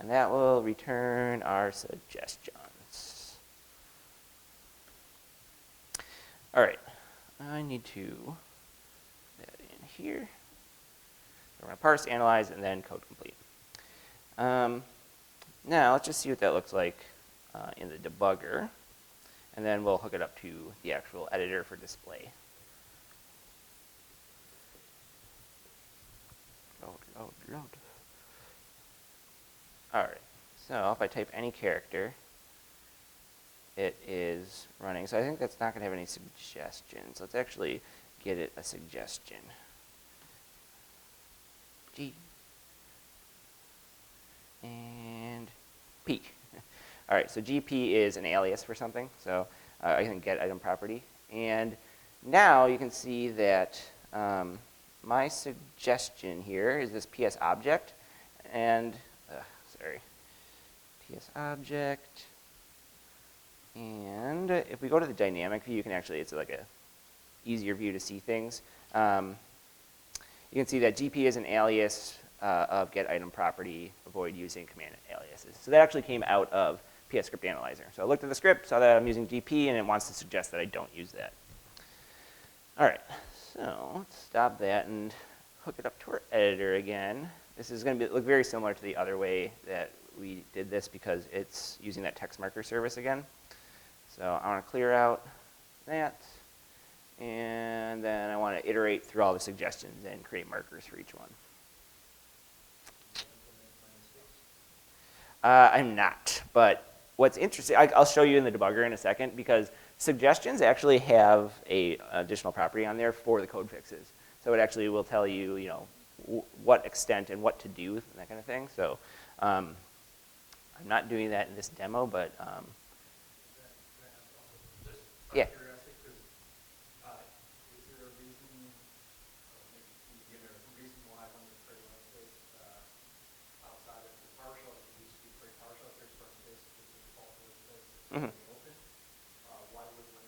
And that will return our suggestions. All right, I need to put that in here. We're going to parse, analyze, and then code complete. Now let's just see what that looks like in the debugger. And then we'll hook it up to the actual editor for display. All right, so if I type any character, it is running. So I think that's not going to have any suggestions. Let's actually get it a suggestion. G and P. All right, so GP is an alias for something. So I can get item property. And now you can see that my suggestion here is this PS object. And sorry, PS object. And if we go to the dynamic view, you can actually, it's like a easier view to see things. You can see that GP is an alias of get item property, avoid using command aliases. So that actually came out of PS script analyzer. So I looked at the script, saw that I'm using GP, and it wants to suggest that I don't use that. All right, so let's stop that and hook it up to our editor again. This is going to look very similar to the other way that we did this because it's using that text marker service again. So I want to clear out that, and then I want to iterate through all the suggestions and create markers for each one. I'm not, but what's interesting, I'll show you in the debugger in a second, because suggestions actually have an additional property on there for the code fixes. So it actually will tell you, what extent and what to do, and that kind of thing. So I'm not doing that in this demo, but yeah. Mm-hmm. Why would one,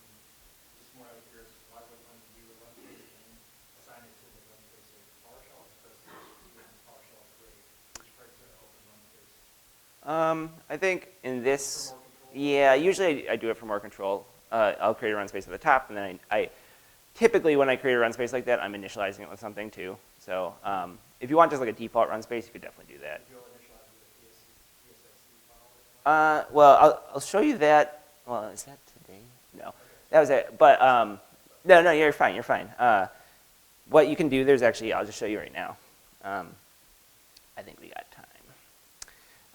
just more out of curiosity, why would one do a run space and assign it to the run space of PowerShell as opposed to just PowerShell create? Which part's an open run space? I think in this, yeah, usually I do it for more control. I'll create a run space at the top, and then I typically when I create a run space like that, I'm initializing it with something too. So if you want just like a default run space, you could definitely do that. Well, I'll show you that. Well, is that today? No, that was it. But no, you're fine. You're fine. What you can do, there's actually, I'll just show you right now. I think we got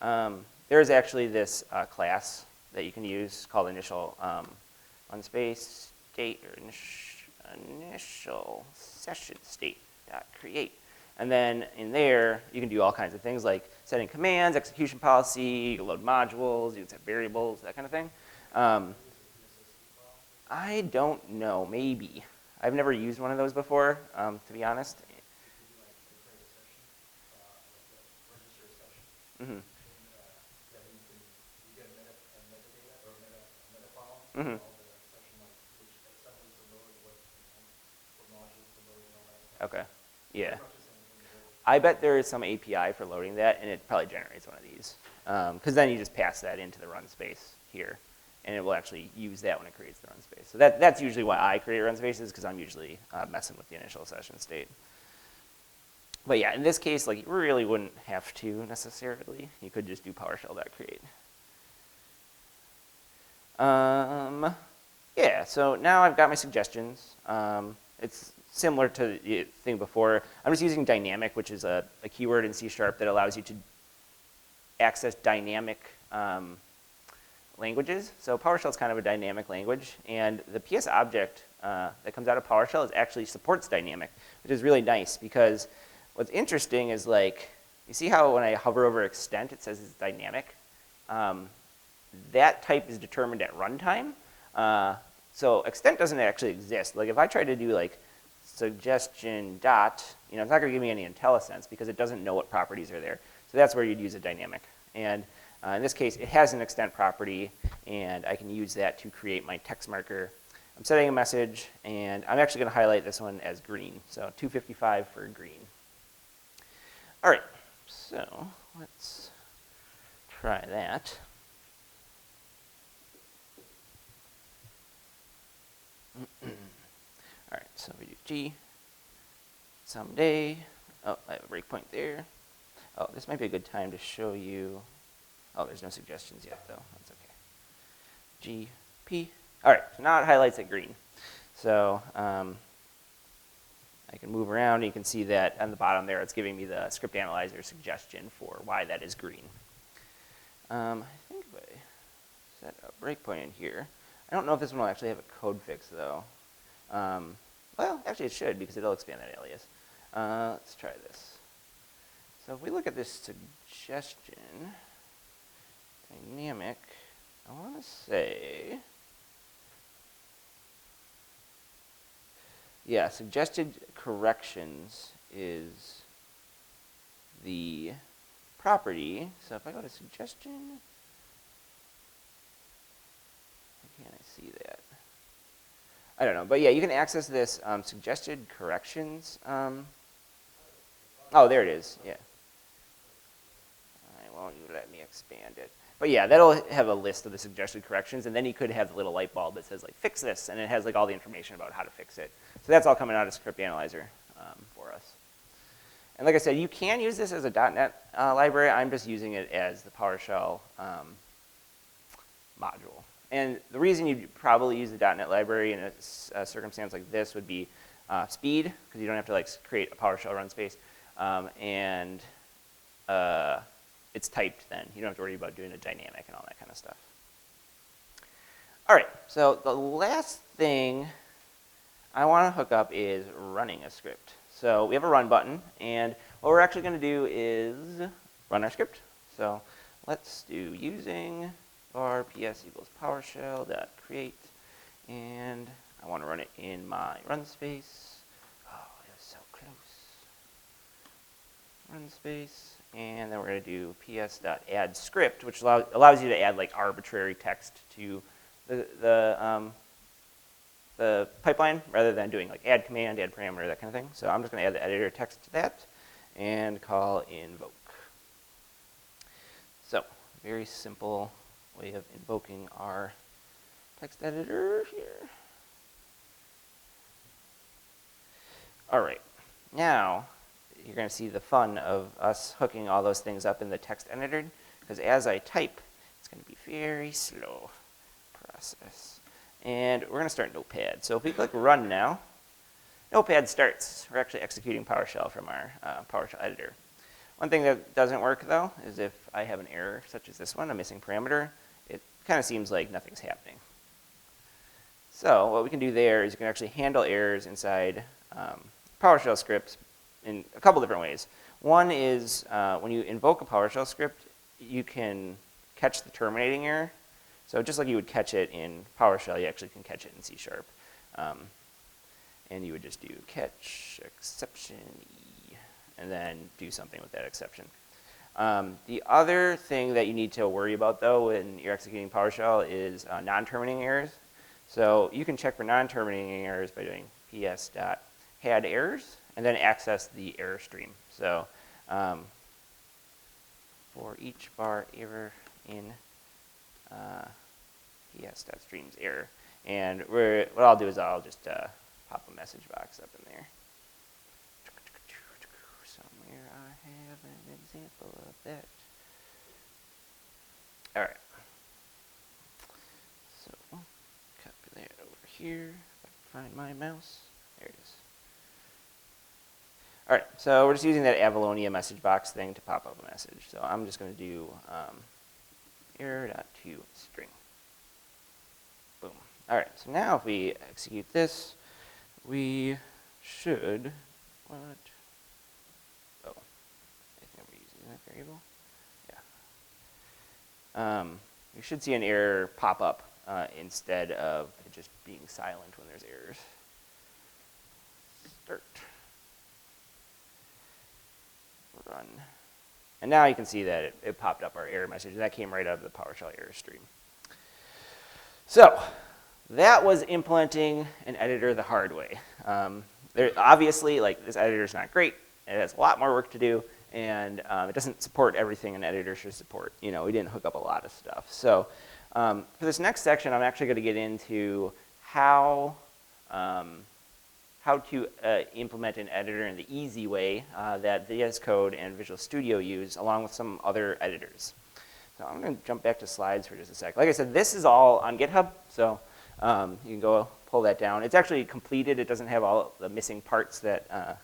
time. There's actually this class that you can use called initial run space state or initial session state dot create. And then in there, you can do all kinds of things like setting commands, execution policy, you can load modules, you can set variables, that kind of thing. I don't know, maybe. I've never used one of those before, to be honest. Mm-hmm. Mm-hmm. Okay, yeah. I bet there is some API for loading that, and it probably generates one of these. Because then you just pass that into the run space here, and it will actually use that when it creates the run space. So that's usually why I create run spaces, because I'm usually messing with the initial session state. But yeah, in this case, like, you really wouldn't have to necessarily. You could just do PowerShell.create. Yeah, so now I've got my suggestions. It's similar to the thing before. I'm just using dynamic, which is a keyword in C# that allows you to access dynamic languages. So PowerShell is kind of a dynamic language, and the PS object that comes out of PowerShell actually supports dynamic, which is really nice because what's interesting is, like, you see how when I hover over extent it says it's dynamic? That type is determined at runtime. So extent doesn't actually exist. Like, if I try to do like suggestion dot, it's not going to give me any IntelliSense because it doesn't know what properties are there. So that's where you'd use a dynamic. And in this case, it has an extent property, and I can use that to create my text marker. I'm setting a message, and I'm actually going to highlight this one as green. So 255 for green. All right, so let's try that. All right, so we do G, someday. Oh, I have a breakpoint there. Oh, this might be a good time to show you. Oh, there's no suggestions yet, though. That's okay. G, P. All right, so now it highlights it green. So I can move around, and you can see that on the bottom there, it's giving me the script analyzer suggestion for why that is green. I think if I set a breakpoint in here, I don't know if this one will actually have a code fix, though. Well, actually it should, because it'll expand that alias. Let's try this. So if we look at this suggestion, dynamic, I want to say, yeah, suggested corrections is the property. So if I go to suggestion, why can't I see that? I don't know, but yeah, you can access this suggested corrections. Oh, there it is, yeah. Won't you let me expand it? But yeah, that'll have a list of the suggested corrections, and then you could have the little light bulb that says, like, fix this, and it has like all the information about how to fix it. So that's all coming out of Script Analyzer for us. And like I said, you can use this as a .NET library. I'm just using it as the PowerShell module. And the reason you'd probably use the .NET library in a circumstance like this would be speed, because you don't have to like create a PowerShell run space, and it's typed then. You don't have to worry about doing a dynamic and all that kind of stuff. All right, so the last thing I want to hook up is running a script. So we have a run button, and what we're actually going to do is run our script. So let's do using var ps equals PowerShell.create, and I want to run it in my run space. Oh, it was so close. Run space, and then we're going to do ps.add script, which allows you to add like arbitrary text to the pipeline rather than doing like add command, add parameter, that kind of thing. So I'm just going to add the editor text to that and call invoke. So very simple way of invoking our text editor here. All right, now you're going to see the fun of us hooking all those things up in the text editor, because as I type, it's going to be very slow process. And we're going to start Notepad. So if we click Run now, Notepad starts. We're actually executing PowerShell from our PowerShell editor. One thing that doesn't work, though, is if I have an error, such as this one, a missing parameter, it kind of seems like nothing's happening. So what we can do there is you can actually handle errors inside PowerShell scripts in a couple different ways. One is when you invoke a PowerShell script, you can catch the terminating error. So just like you would catch it in PowerShell, you actually can catch it in C#. And you would just do catch exception E, and then do something with that exception. The other thing that you need to worry about, though, when you're executing PowerShell is non-terminating errors. So you can check for non-terminating errors by doing ps.had errors, and then access the error stream. So for each bar error in ps.streams error. And what I'll do is I'll just pop a message box up in there. Somewhere I have an example of that. All right. So copy that over here. If I can find my mouse. There it is. All right. So we're just using that Avalonia message box thing to pop up a message. So I'm just going to do error.toString. Boom. All right. So now if we execute this, we should what? Oh, I think we're using that variable. Yeah. You should see an error pop up instead of it just being silent when there's errors. Start. Run. And now you can see that it popped up our error message. That came right out of the PowerShell error stream. So that was implementing an editor the hard way. Obviously, like, this editor is not great. It has a lot more work to do, and it doesn't support everything an editor should support. You know, we didn't hook up a lot of stuff. So for this next section, I'm actually going to get into how to implement an editor in the easy way that VS Code and Visual Studio use, along with some other editors. So I'm going to jump back to slides for just a sec. Like I said, this is all on GitHub, so you can go pull that down. It's actually completed. It doesn't have all the missing parts that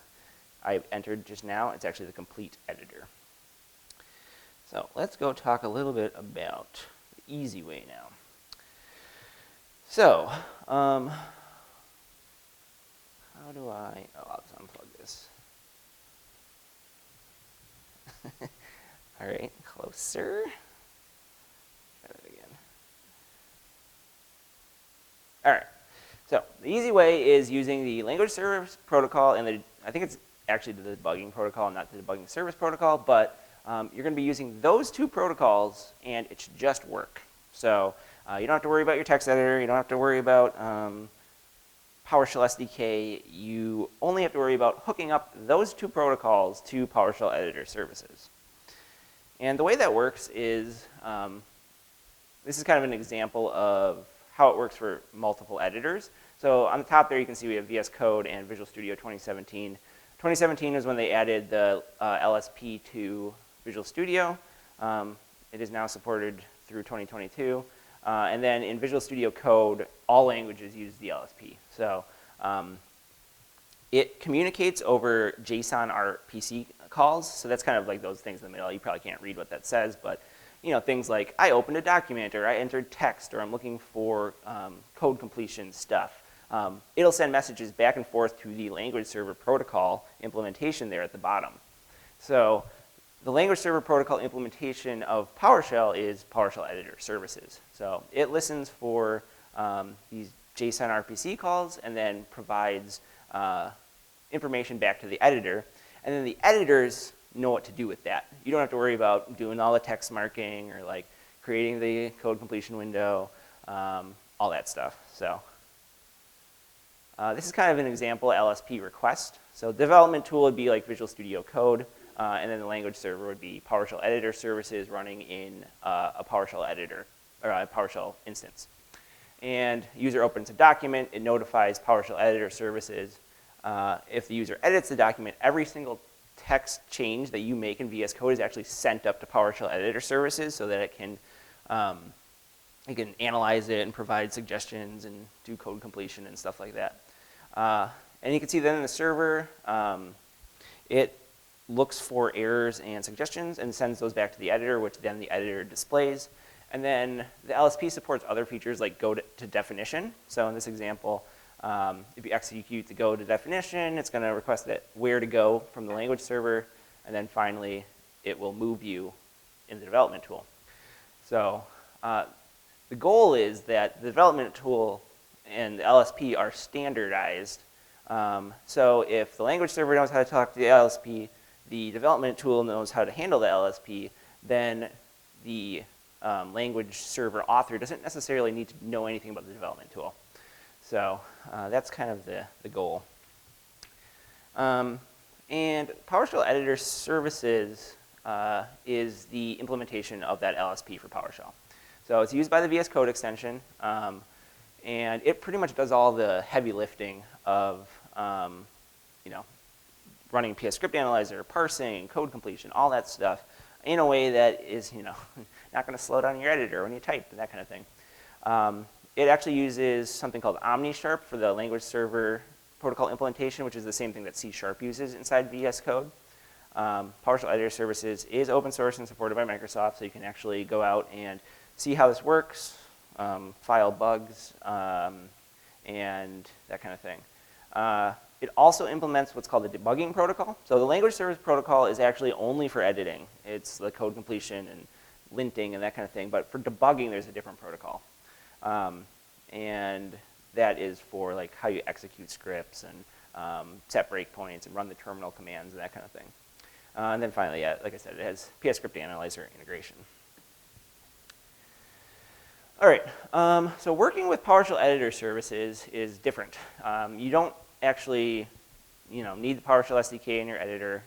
I entered just now. It's actually the complete editor. So let's go talk a little bit about the easy way now. So how do I, oh, I'll just unplug this. All right, closer. Try that again. All right, so the easy way is using the language service protocol and I think it's actually the debugging protocol, not the debugging service protocol, but you're going to be using those two protocols and it should just work. So you don't have to worry about your text editor, you don't have to worry about PowerShell SDK, you only have to worry about hooking up those two protocols to PowerShell editor services. And the way that works is, this is kind of an example of how it works for multiple editors. So on the top there you can see we have VS Code and Visual Studio 2017. 2017 is when they added the LSP to Visual Studio. It is now supported through 2022. And then in Visual Studio Code, all languages use the LSP. So it communicates over JSON RPC calls. So that's kind of like those things in the middle. You probably can't read what that says, but you know, things like I opened a document, or I entered text, or I'm looking for code completion stuff. It'll send messages back and forth to the language server protocol implementation there at the bottom. So the language server protocol implementation of PowerShell is PowerShell editor services. So it listens for these JSON RPC calls and then provides information back to the editor. And then the editors know what to do with that. You don't have to worry about doing all the text marking or like creating the code completion window, all that stuff. So this is kind of an example LSP request. So development tool would be like Visual Studio Code, and then the language server would be PowerShell editor services running in a PowerShell editor, or a PowerShell instance. And user opens a document, it notifies PowerShell editor services. If the user edits the document, every single text change that you make in VS Code is actually sent up to PowerShell editor services so that it can analyze it and provide suggestions and do code completion and stuff like that. And you can see then in the server, it looks for errors and suggestions and sends those back to the editor, which then the editor displays. And then the LSP supports other features like go to definition. So in this example, if you execute the go to definition, it's going to request that where to go from the language server, and then finally it will move you in the development tool. So the goal is that the development tool and the LSP are standardized. So if the language server knows how to talk to the LSP, the development tool knows how to handle the LSP, then the language server author doesn't necessarily need to know anything about the development tool. So that's kind of the goal. And PowerShell Editor Services is the implementation of that LSP for PowerShell. So it's used by the VS Code extension, and it pretty much does all the heavy lifting of you know, running PS Script Analyzer, parsing, code completion, all that stuff in a way that is, you know, not going to slow down your editor when you type and that kind of thing. It actually uses something called OmniSharp for the language server protocol implementation, which is the same thing that C# uses inside VS Code. PowerShell Editor Services is open source and supported by Microsoft, so you can actually go out and see how this works, file bugs, and that kind of thing. It also implements what's called the debugging protocol. So the language service protocol is actually only for editing. It's the code completion and linting and that kind of thing. But for debugging, there's a different protocol. And that is for like how you execute scripts and set breakpoints and run the terminal commands and that kind of thing. And then finally, yeah, like I said, it has PS Script Analyzer integration. All right, so working with PowerShell Editor Services is different. You don't actually, need the PowerShell SDK in your editor.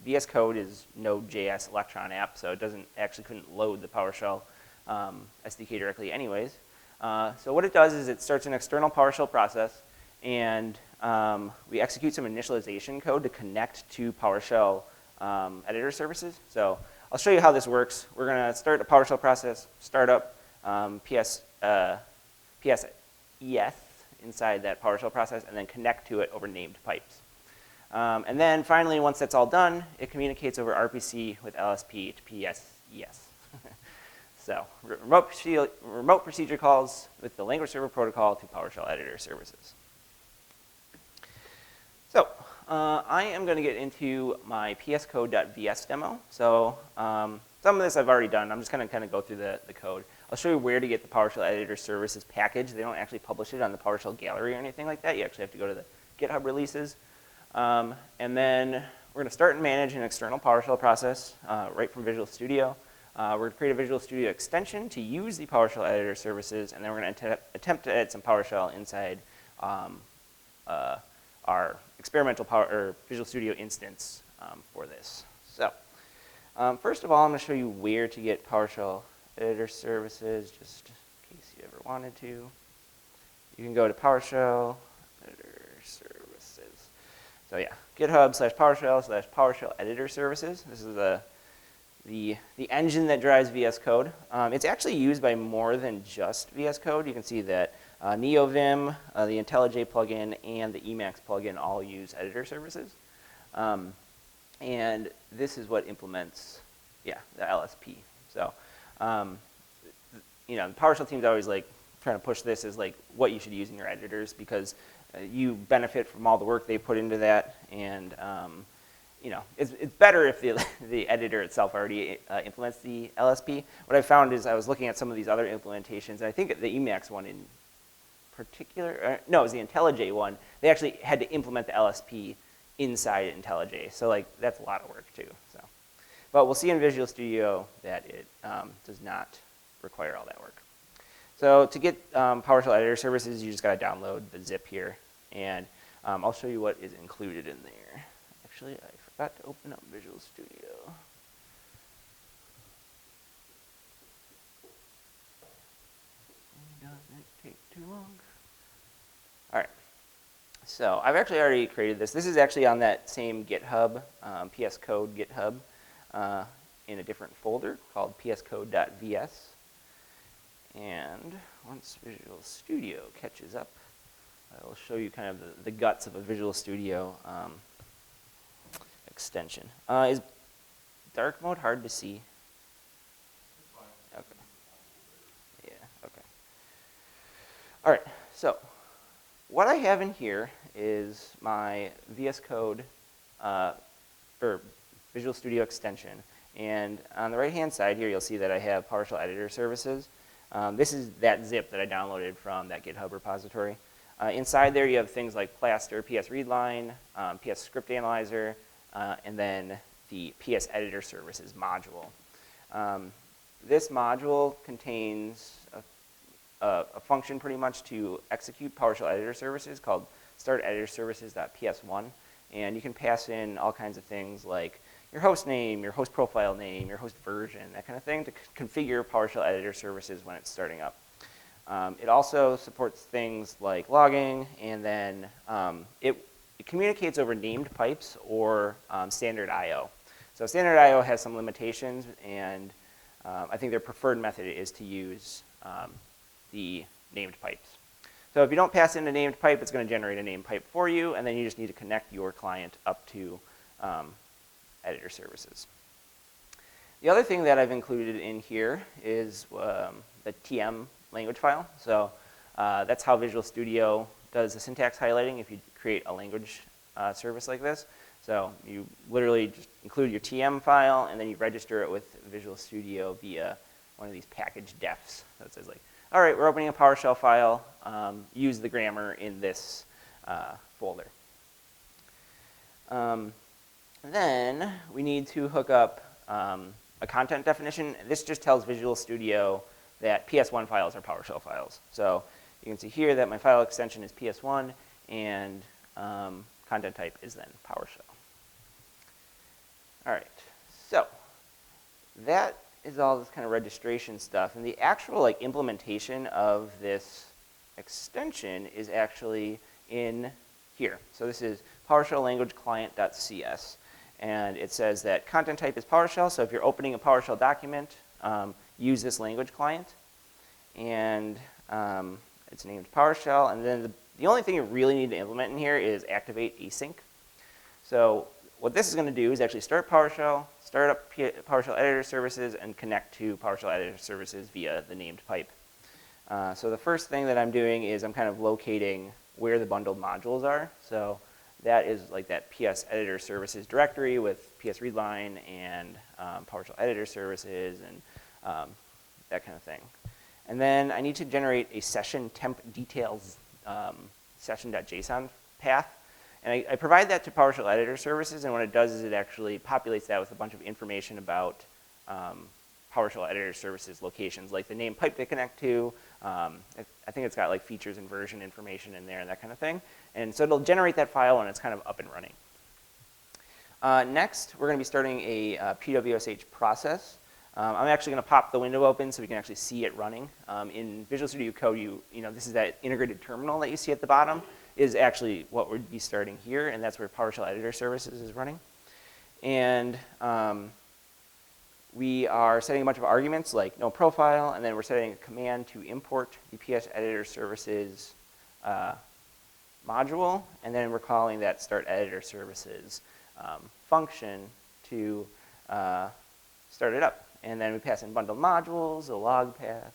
VS Code is Node.js Electron app, so it couldn't load the PowerShell SDK directly anyways. So what it does is it starts an external PowerShell process, and we execute some initialization code to connect to PowerShell Editor Services. So I'll show you how this works. We're going to start a PowerShell process, startup, PSES inside that PowerShell process, and then connect to it over named pipes. And then finally, once that's all done, it communicates over RPC with LSP to PSES. So remote procedure calls with the language server protocol to PowerShell Editor Services. So I am going to get into my pscode.vs demo. So some of this I've already done. I'm just going to kind of go through the code. I'll show you where to get the PowerShell Editor Services package. They don't actually publish it on the PowerShell gallery or anything like that. You actually have to go to the GitHub releases. And then we're going to start and manage an external PowerShell process right from Visual Studio. We're going to create a Visual Studio extension to use the PowerShell Editor Services, and then we're going to attempt to add some PowerShell inside our experimental Visual Studio instance for this. So first of all, I'm going to show you where to get PowerShell Editor Services, just in case you ever wanted to. You can go to PowerShell Editor Services. So yeah, GitHub/PowerShell Editor Services. This is the engine that drives VS Code. It's actually used by more than just VS Code. You can see that NeoVim, the IntelliJ plugin, and the Emacs plugin all use editor services. And this is what implements, the LSP. So, the PowerShell team's always like trying to push this as like what you should use in your editors, because you benefit from all the work they put into that, and it's better if the editor itself already implements the LSP. What I found is I was looking at some of these other implementations, and I think the Emacs one in particular, no, it was the IntelliJ one, they actually had to implement the LSP inside IntelliJ. So like that's a lot of work too. So, but we'll see in Visual Studio that it does not require all that work. So to get PowerShell Editor Services, you just got to download the zip here, and I'll show you what is included in there. Actually, I forgot to open up Visual Studio. Doesn't take too long. All right. So I've actually already created this. This is actually on that same GitHub, PS Code GitHub, in a different folder called pscode.vs. And once Visual Studio catches up, I will show you kind of the guts of a Visual Studio extension. Is dark mode hard to see? Okay. Yeah, okay. All right, so what I have in here is my VS Code or Visual Studio extension. And on the right-hand side here, you'll see that I have PowerShell Editor Services. This is that zip that I downloaded from that GitHub repository. Inside there, you have things like Plaster, PS Readline, PS Script Analyzer, and then the PS Editor Services module. This module contains a function pretty much to execute PowerShell Editor Services called start editor services.ps1. And you can pass in all kinds of things like your host name, your host profile name, your host version, that kind of thing to configure PowerShell editor services when it's starting up. It also supports things like logging, and then it communicates over named pipes or standard I/O. So standard I/O has some limitations, and I think their preferred method is to use the named pipes. So if you don't pass in a named pipe, it's going to generate a named pipe for you, and then you just need to connect your client up to editor services. The other thing that I've included in here is the TM language file. So that's how Visual Studio does the syntax highlighting if you create a language service like this. So you literally just include your TM file, and then you register it with Visual Studio via one of these package defs. So it says like, all right, we're opening a PowerShell file. Use the grammar in this folder. Then we need to hook up a content definition. This just tells Visual Studio that PS1 files are PowerShell files. So you can see here that my file extension is PS1, and content type is then PowerShell. All right, so that is all this kind of registration stuff. And the actual implementation of this extension is actually in here. So this is PowerShell language client.cs. And it says that content type is PowerShell. So if you're opening a PowerShell document, use this language client. And it's named PowerShell. And then the only thing you really need to implement in here is activate async. So what this is going to do is actually start PowerShell, start up PowerShell editor services, and connect to PowerShell editor services via the named pipe. So the first thing that I'm doing is I'm kind of locating where the bundled modules are. So that is like that PS editor services directory with PS readline and PowerShell editor services and that kind of thing. And then I need to generate a session temp details session.json path. And I provide that to PowerShell editor services, and what it does is it actually populates that with a bunch of information about PowerShell editor services locations, like the name pipe they connect to. I think it's got like features and version information in there and that kind of thing. And so it'll generate that file when it's kind of up and running. Next, we're going to be starting a PWSH process. I'm actually going to pop the window open so we can actually see it running. In Visual Studio Code, this is that integrated terminal that you see at the bottom is actually what we'd be starting here, and that's where PowerShell editor services is running. And we are setting a bunch of arguments like no profile, and then we're setting a command to import the PS editor services module, and then we're calling that start editor services function to start it up. And then we pass in bundled modules, a log path,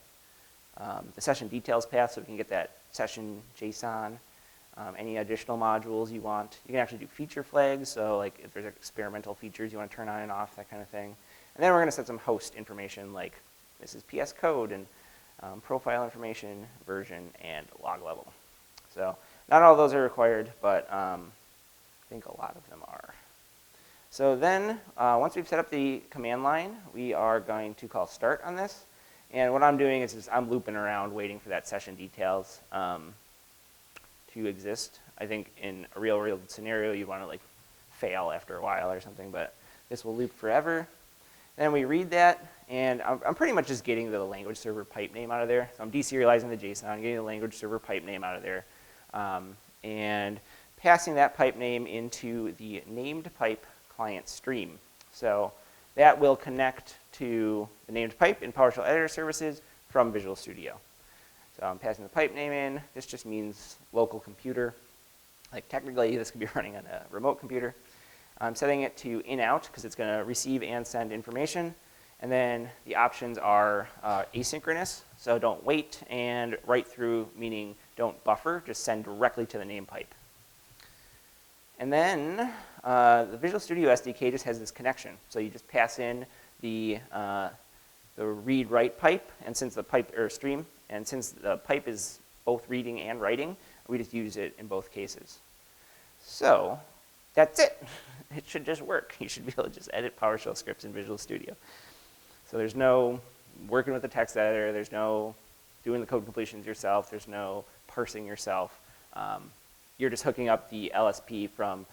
the session details path so we can get that session JSON, any additional modules you want. You can actually do feature flags, so like if there's experimental features you want to turn on and off, that kind of thing. And then we're going to set some host information like this is PS code and profile information, version, and log level. So not all of those are required, but I think a lot of them are. So then once we've set up the command line, we are going to call start on this. And what I'm doing is I'm looping around waiting for that session details to exist. I think in a real scenario, you want to like fail after a while or something, but this will loop forever. Then we read that, and I'm pretty much just getting the language server pipe name out of there. So I'm deserializing the JSON, getting the language server pipe name out of there, and passing that pipe name into the named pipe client stream. So that will connect to the named pipe in PowerShell editor services from Visual Studio. So I'm passing the pipe name in. This just means local computer. Like technically, this could be running on a remote computer. I'm setting it to in-out because it's going to receive and send information. And then the options are asynchronous, so don't wait, and write through, meaning don't buffer, just send directly to the name pipe. And then the Visual Studio SDK just has this connection. So you just pass in the read-write pipe, and since the pipe or stream, and since the pipe is both reading and writing, we just use it in both cases. So that's it. It should just work. You should be able to just edit PowerShell scripts in Visual Studio. So there's no working with the text editor. There's no doing the code completions yourself. There's no parsing yourself. You're just hooking up the LSP from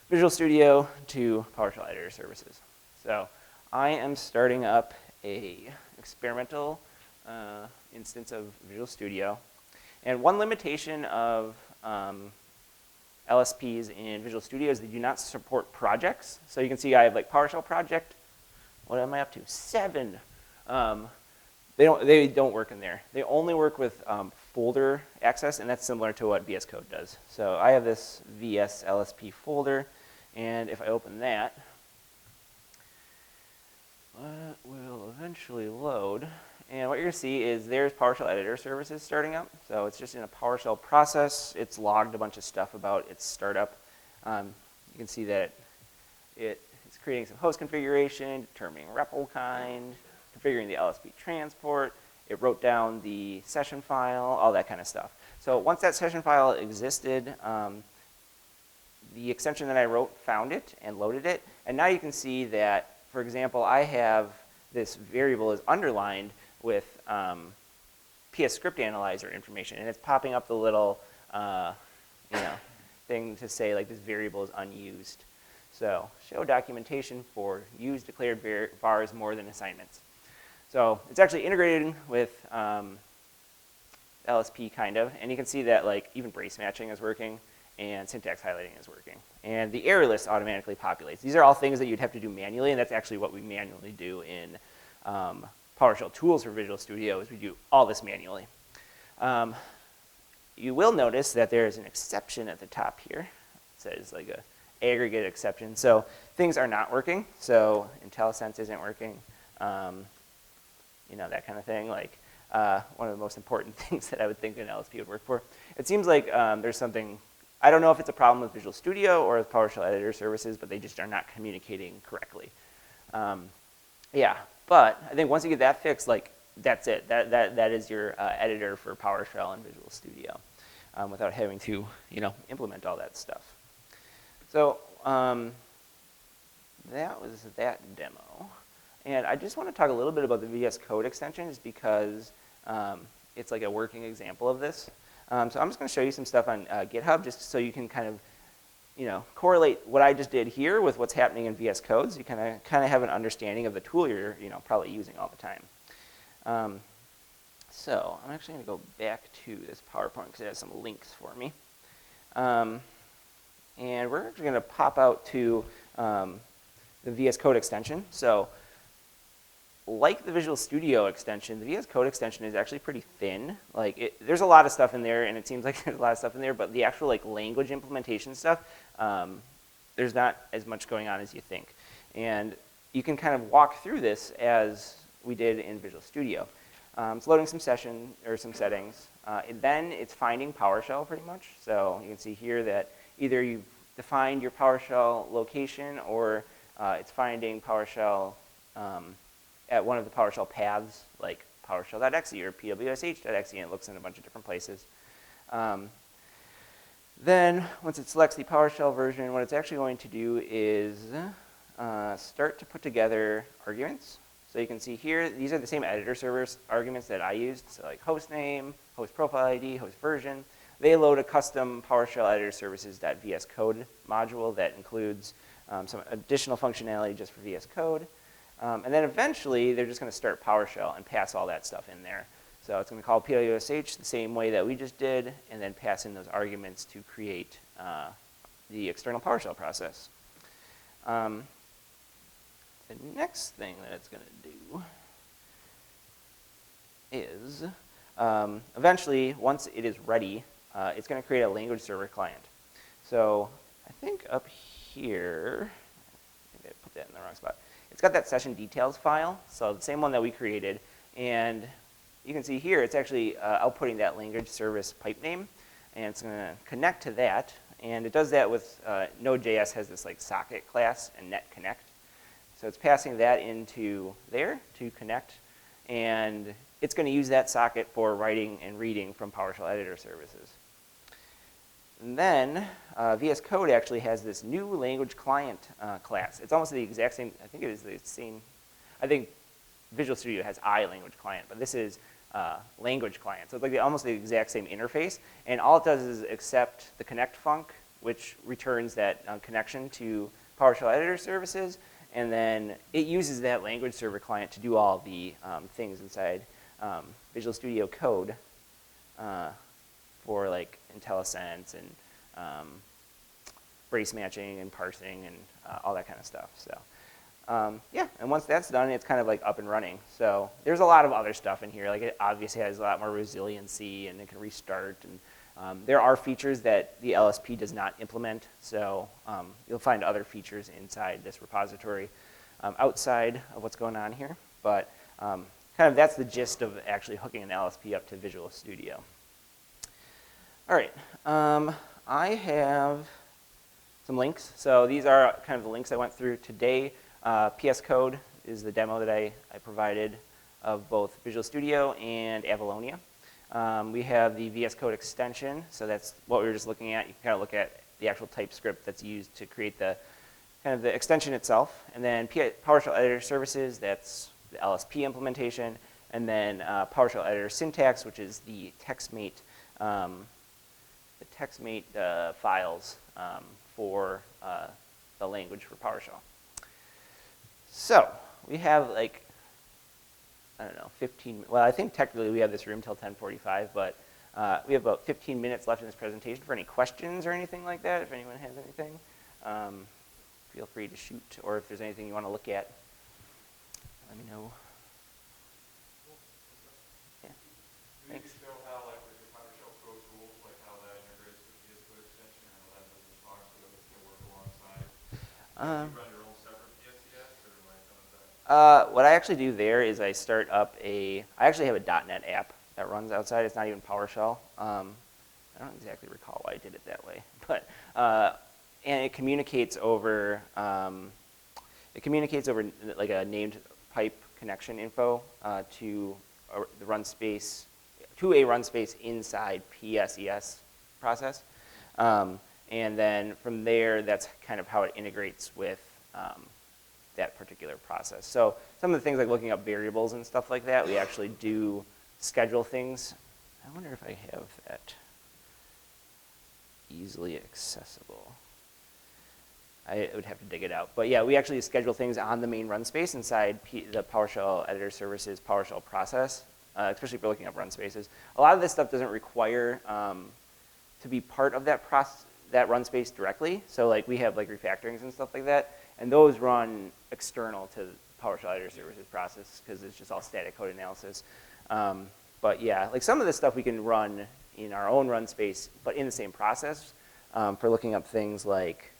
Visual Studio to PowerShell Editor Services. So I am starting up a experimental instance of Visual Studio. And one limitation of LSPs in Visual Studio is they do not support projects. So you can see I have like PowerShell project. What am I up to? 7. They don't work in there. They only work with folder access, and that's similar to what VS Code does. So I have this VS LSP folder, and if I open that, what will eventually load. And what you're going to see is there's PowerShell Editor Services starting up. So it's just in a PowerShell process. It's logged a bunch of stuff about its startup. You can see that it's creating some host configuration, determining REPL kind, configuring the LSP transport. It wrote down the session file, all that kind of stuff. So once that session file existed, the extension that I wrote found it and loaded it. And now you can see that, for example, I have this variable is underlined with PS script analyzer information, and it's popping up the little thing to say like this variable is unused. So show documentation for use declared vars more than assignments. So it's actually integrated with LSP kind of, and you can see that like even brace matching is working and syntax highlighting is working. And the error list automatically populates. These are all things that you'd have to do manually, and that's actually what we manually do in PowerShell tools for Visual Studio is we do all this manually. You will notice that there is an exception at the top here. It says like a aggregate exception. So things are not working. So IntelliSense isn't working. That kind of thing. Like one of the most important things that I would think an LSP would work for. It seems like there's something, I don't know if it's a problem with Visual Studio or with PowerShell Editor Services, but they just are not communicating correctly. Yeah, but I think once you get that fixed, like that's it. That is your editor for PowerShell and Visual Studio without having to implement all that stuff. So that was that demo. And I just want to talk a little bit about the VS Code extension just because it's like a working example of this. So I'm just going to show you some stuff on GitHub just so you can kind of correlate what I just did here with what's happening in VS Code so you kind of have an understanding of the tool you're probably using all the time. So I'm actually going to go back to this PowerPoint because it has some links for me. And we're actually going to pop out to the VS Code extension. So like the Visual Studio extension, the VS Code extension is actually pretty thin. Like there's a lot of stuff in there, and it seems like there's a lot of stuff in there, but the actual like language implementation stuff, there's not as much going on as you think. And you can kind of walk through this as we did in Visual Studio. It's loading some settings. Then it's finding PowerShell pretty much. So you can see here that either you've defined your PowerShell location or it's finding PowerShell at one of the PowerShell paths, like PowerShell.exe or PWSH.exe, and it looks in a bunch of different places. Then, once it selects the PowerShell version, what it's actually going to do is start to put together arguments. So you can see here, these are the same editor servers arguments that I used, so like host name, host profile ID, host version. They load a custom PowerShell editor services.VS Code module that includes some additional functionality just for VS Code. And then eventually, they're just going to start PowerShell and pass all that stuff in there. So it's going to call PWSH the same way that we just did, and then pass in those arguments to create the external PowerShell process. The next thing that it's going to do is, eventually, once it is ready, it's going to create a language server client. So I think up here, I think I put that in the wrong spot. It's got that session details file, so the same one that we created. And you can see here, it's actually outputting that language service pipe name, and it's going to connect to that. And it does that with Node.js has this like socket class and net connect. So it's passing that into there to connect, and it's going to use that socket for writing and reading from PowerShell editor services. And then VS Code actually has this new language client class. It's almost the exact same, I think it is the same, I think Visual Studio has language client, but this is language client. So it's like almost the exact same interface, and all it does is accept the connect func which returns that connection to PowerShell editor services, and then it uses that language server client to do all the things inside Visual Studio Code for like IntelliSense and brace matching and parsing and all that kind of stuff. So yeah, and once that's done, it's kind of like up and running. So there's a lot of other stuff in here. Like it obviously has a lot more resiliency and it can restart. And there are features that the LSP does not implement. So you'll find other features inside this repository outside of what's going on here. But kind of that's the gist of actually hooking an LSP up to Visual Studio. All right, I have some links. So these are kind of the links I went through today. PS Code is the demo that I provided of both Visual Studio and Avalonia. We have the VS Code extension, so that's what we were just looking at. You can kind of look at the actual TypeScript that's used to create the kind of the extension itself. And then PowerShell Editor Services, that's the LSP implementation. And then PowerShell Editor Syntax, which is the TextMate files for the language for PowerShell. So we have like, I don't know, 15, well, I think technically we have this room till 10:45, but we have about 15 minutes left in this presentation for any questions or anything like that. If anyone has anything, feel free to shoot, or if there's anything you want to look at, let me know. Yeah, thanks. Show how, like, with your PowerShell Pro tools, like how that integrates with the PS Code extension and how that doesn't talk so that it can work alongside? Do you run your own separate PSCS, or like how does that? What I actually do there is I start up I actually have a .NET app that runs outside. It's not even PowerShell. I don't exactly recall why I did it that way, but and it communicates over like a named pipe connection info to the run space, to a run space inside PSES process. And then from there, that's kind of how it integrates with that particular process. So some of the things like looking up variables and stuff like that, we actually do schedule things. I wonder if I have that easily accessible. I would have to dig it out. But yeah, we actually schedule things on the main run space inside the PowerShell Editor Services PowerShell process, especially if we're looking up run spaces. A lot of this stuff doesn't require to be part of that run space directly. So like we have like refactorings and stuff like that, and those run external to the PowerShell Editor Services process because it's just all static code analysis. But yeah, like some of this stuff we can run in our own run space, but in the same process for looking up things like,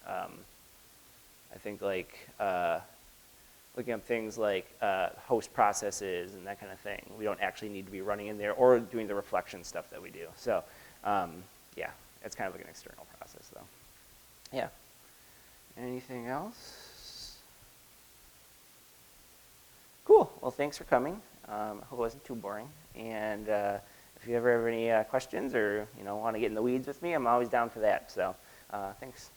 I think like looking up things like host processes and that kind of thing. We don't actually need to be running in there or doing the reflection stuff that we do. So yeah, it's kind of like an external process though. Yeah. Anything else? Cool. Well, thanks for coming. I hope it wasn't too boring. And if you ever have any questions or want to get in the weeds with me, I'm always down for that. So thanks.